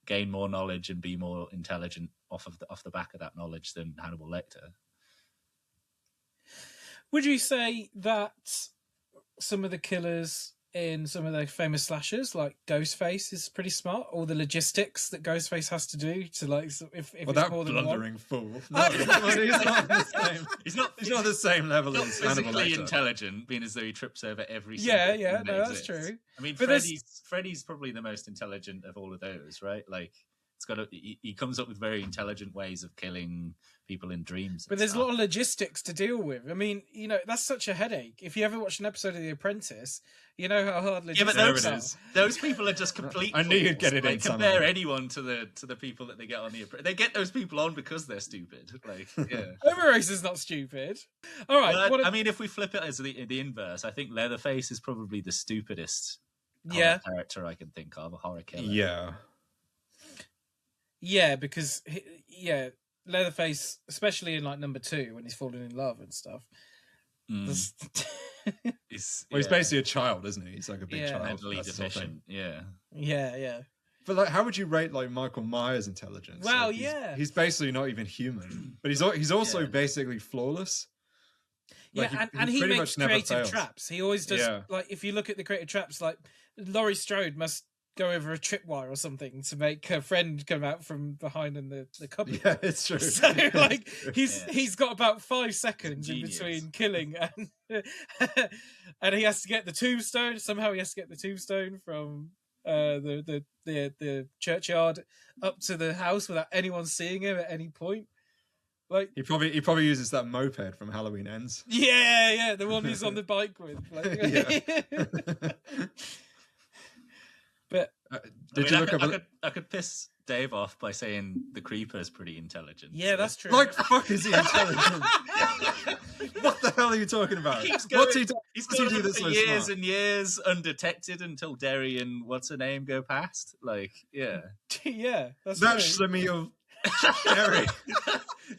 gain more knowledge, and be more intelligent off the back of that knowledge than Hannibal Lecter. Would you say that some of the killers in some of the famous slashers, like Ghostface, is pretty smart? All the logistics that Ghostface has to do to like, if Well, it's that more than one. blundering fool. No, he's not the same. He's not the same level not as Hannibal physically Lecter. intelligent, being as though he trips over every. Yeah, single yeah, thing no, that that's exists. true. I mean, But Freddy's probably the most intelligent of all of those, right? Like, he comes up with very intelligent ways of killing people in dreams. But there's a lot of logistics to deal with. I mean, that's such a headache. If you ever watch an episode of The Apprentice, you know how hard logistics are. Those people are just complete. I knew you'd get it in compare somehow. anyone to the people that they get on The Apprentice. They get those people on because they're stupid. Like, yeah. Omarosa is not stupid. All right. Well, I mean, if we flip it as the inverse, I think Leatherface is probably the stupidest character I can think of, a horror killer. Yeah. Yeah, because Leatherface, especially in like number 2 when he's falling in love and stuff. He's basically a child, isn't he? He's like a big child. Mentally That's the whole thing. deficient. Yeah. But like, how would you rate like Michael Myers' intelligence? Well, like, he's basically not even human, but he's also basically flawless. Like, and he pretty makes much never creative fails. traps. He always does. Yeah. Like, if you look at the creative traps, like Laurie Strode must go over a tripwire or something to make her friend come out from behind in the cupboard. Yeah, it's true. So like he's got about 5 seconds in between killing and he has to get the tombstone. Somehow he has to get the tombstone from the churchyard up to the house without anyone seeing him at any point. Like he probably uses that moped from Halloween Ends. Yeah, the one he's on the bike with. Like, But I could piss Dave off by saying the Creeper is pretty intelligent. Yeah, so. that's true. Like, fuck is he intelligent? What the hell are you talking about? He's What's he He's What's he going do on that's for so years smart? and years undetected until Derry and what's her name go past. Like, yeah. Yeah, that's That's true. Schlemiel Derry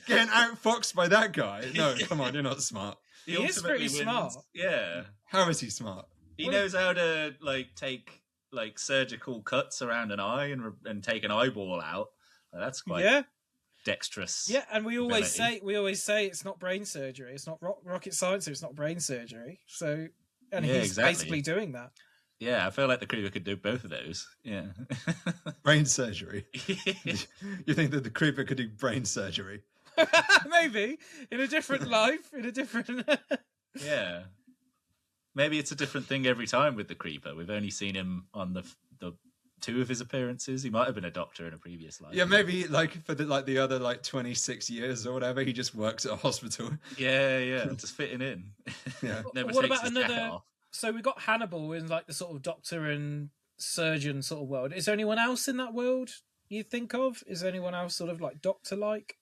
getting outfoxed by that guy. No, come on, you're not smart. He is ultimately pretty smart. Yeah. How is he smart? He knows how to like take like surgical cuts around an eye and take an eyeball out. Like, that's quite Yeah, dexterous. yeah, and we always ability. say it's not brain surgery. It's not rocket science. So it's not brain surgery. So, and Yeah, he's exactly. basically doing that. Yeah, I feel like the Creeper could do both of those. Yeah. Brain surgery. You think that the Creeper could do brain surgery? Maybe in a different life, in a different. Yeah. Maybe it's a different thing every time with the Creeper. We've only seen him on the two of his appearances. He might have been a doctor in a previous life. Yeah, maybe like for the other like 26 years or whatever, he just works at a hospital. Yeah, just fitting in. Yeah. Never What takes about his another- jacket off. So we got Hannibal in like the sort of doctor and surgeon sort of world. Is there anyone else in that world you think of? Is there anyone else sort of like doctor like?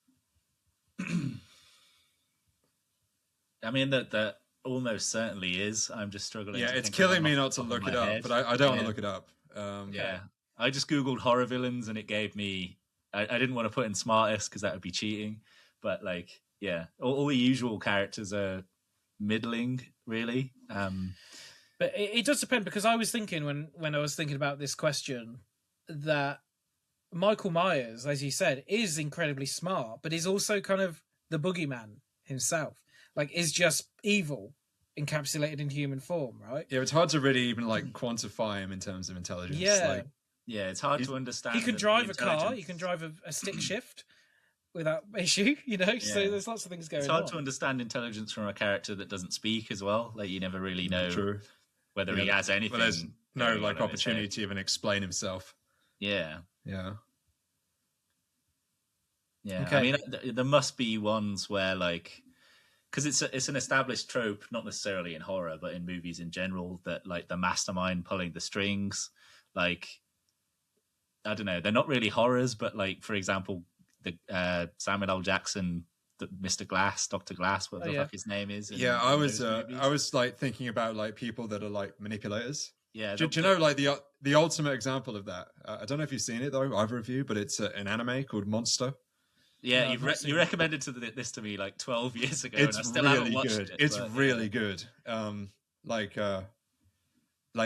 I mean, that almost certainly is. I'm just struggling. Yeah, to it's think of killing them me off not the to top of look my it up, head. but I don't want Yeah. to look it up. Yeah. I just Googled horror villains and it gave me. I didn't want to put in smartest because that would be cheating. But like, yeah, all the usual characters are middling, really. But it does depend, because I was thinking when I was thinking about this question that Michael Myers, as you said, is incredibly smart, but he's also kind of the boogeyman himself. Like, is just evil encapsulated in human form, right? Yeah, it's hard to really even like quantify him in terms of intelligence. Yeah. Like, Yeah, it's hard to understand. He can the drive a car, intelligence. he can drive a stick shift without issue, you know? So Yeah. there's lots of things going It's on. hard to understand intelligence from a character that doesn't speak as well. Like, you never really know true. whether he has anything. Well, there's no going like on in his head. opportunity to even explain himself. Yeah. Yeah. Yeah, Okay. I mean, there must be ones where, like, because it's an established trope, not necessarily in horror, but in movies in general, that like the mastermind pulling the strings, like, I don't know, they're not really horrors, but like, for example, the Samuel L. Jackson, Mr. Glass, Dr. Glass, whatever the fuck his name is. Yeah, in I those movies. was like thinking about like people that are like manipulators. Yeah, Do you know like the ultimate example of that? I don't know if you've seen it though, either of you, but it's an anime called Monster. Yeah, No, I've not seen you it. recommended this to me like 12 years ago, It's and I still haven't really watched good. it. It's but, really good. Like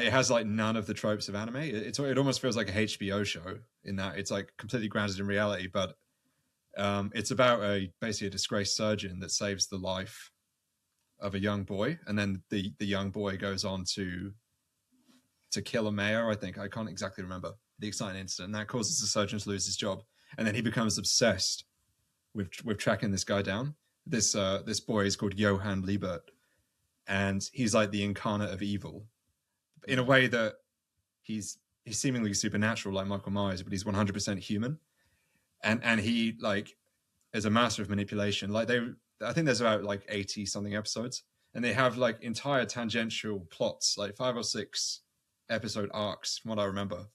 it has like none of the tropes of anime. It almost feels like a HBO show in that it's like completely grounded in reality, but it's about basically a disgraced surgeon that saves the life of a young boy, and then the young boy goes on to kill a mayor. I think I can't exactly remember the exciting incident, and that causes the surgeon to lose his job, and then he becomes obsessed with tracking this guy down. This boy is called Johann Liebert, and he's like the incarnate of evil, in a way that he's seemingly supernatural like Michael Myers, but he's 100% human, and he like is a master of manipulation. Like I think there's about like 80 something episodes, and they have like entire tangential plots, like 5 or 6 episode arcs, from what I remember,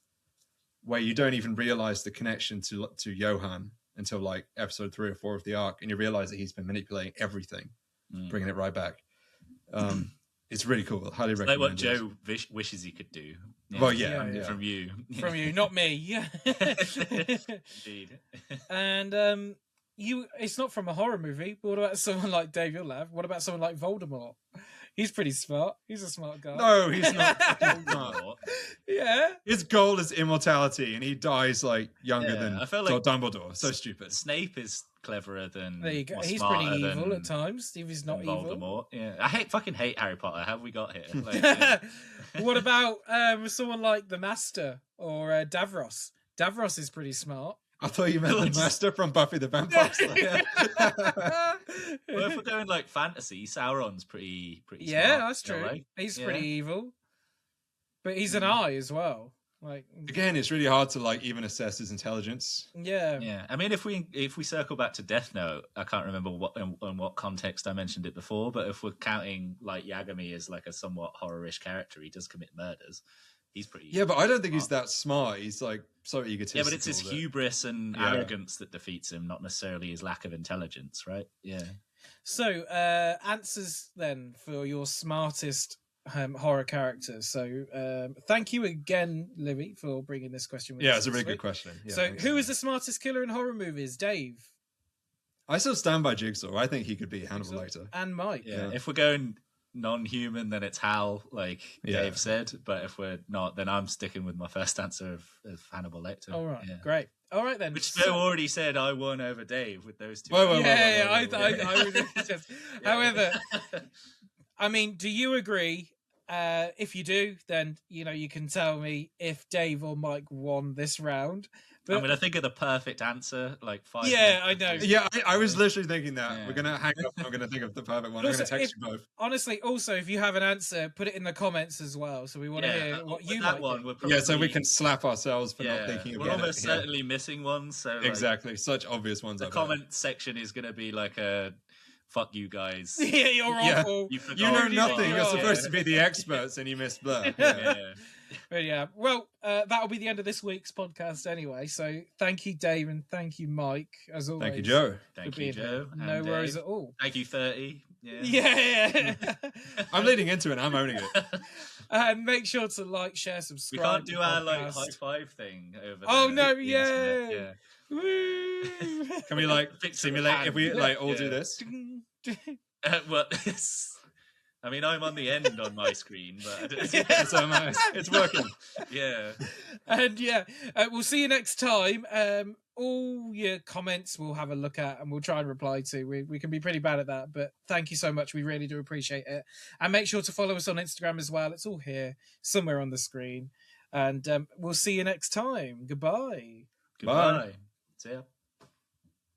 where you don't even realize the connection to Johann until like episode 3 or 4 of the arc, and you realize that he's been manipulating everything, bringing it right back. It's really cool. Highly It's recommend. like what it. Joe wishes he could do. Well, yeah, Yeah. From you. From you, not me. Yeah. Indeed. And it's not from a horror movie, but what about someone like Dave, you'll laugh, what about someone like Voldemort? He's pretty smart. He's a smart guy. No, he's not. fucking smart. Yeah. His goal is immortality, and he dies like younger Yeah, than I feel like Dumbledore. So stupid. Snape is cleverer than. There you go. or He's smarter pretty evil than- at times. If he's not than evil. Voldemort. Yeah, I fucking hate Harry Potter. How have we got here? Like, yeah. What about someone like the Master or Davros? Davros is pretty smart. I thought you meant the master from Buffy the Vampire Slayer. Well, if we're going like fantasy, Sauron's pretty Yeah, smart, that's in a true. way. He's Yeah. pretty evil, but he's an eye as well. Like, Again, it's really hard to like even assess his intelligence. yeah, Yeah, I mean, if we circle back to Death Note, I can't remember in what context I mentioned it before, but if we're counting like Yagami as like a somewhat horror-ish character, he does commit murders. He's pretty. Yeah, but I don't think he's that smart. He's like so egotistical. Yeah, but it's his that- hubris and arrogance that defeats him, not necessarily his lack of intelligence, right? Yeah. So, answers then for your smartest horror characters. So, thank you again, Livy, for bringing this question. With Yeah, us it's a this really good week. question. Yeah, So, thanks. who is the smartest killer in horror movies? Dave I still stand by Jigsaw. I think he could be Hannibal Lecter. and Mike. Yeah. If we're going non-human, then it's Hal, like Dave said. But if we're not, then I'm sticking with my first answer of Hannibal Lecter. All right, Yeah. great. All right then. Which Joe already said I won over Dave with those two. Whoa, whoa, I whoa. would just. However, I mean, do you agree? If you do, then you can tell me if Dave or Mike won this round. But I'm gonna think of the perfect answer, like 5 Yeah, minutes. I know. Yeah, I was literally thinking that. Yeah. We're going to hang up and I'm going to think of the perfect one. But I'm going also, to text you both. honestly, also, if you have an answer, put it in the comments as well. So we want to hear what with you that might one. think. We're probably, Yeah, so we can slap ourselves for not thinking we're about almost it. Yeah. certainly missing one. So like, Exactly. Such obvious ones. the I bet. comment section is gonna be like a "fuck you guys." Yeah, you're Yeah. awful. You forgot You know who you nothing. are. You're supposed to be the experts and you missed Blur. Yeah. Yeah. Yeah. But yeah, well, that'll be the end of this week's podcast anyway. So thank you, Dave, and thank you, Mike, as always. Thank you, Joe. Thank for you, being here. Joe. No and worries Dave. at all. Thank you, 30. Yeah. Yeah. I'm leading into it. I'm owning it. And make sure to like, share, We subscribe. can't to do the our like podcast. high five thing over. Oh, the no, internet. yeah. Woo! Can we like Picture simulate if we like all do Yeah. this? Well, I mean, I'm on the end on my screen, but I don't, So nice. It's working. yeah. And yeah, we'll see you next time. All your comments we'll have a look at and we'll try and reply to. We can be pretty bad at that, but thank you so much. We really do appreciate it. And make sure to follow us on Instagram as well. It's all here somewhere on the screen. And we'll see you next time. Goodbye. Goodbye. See ya.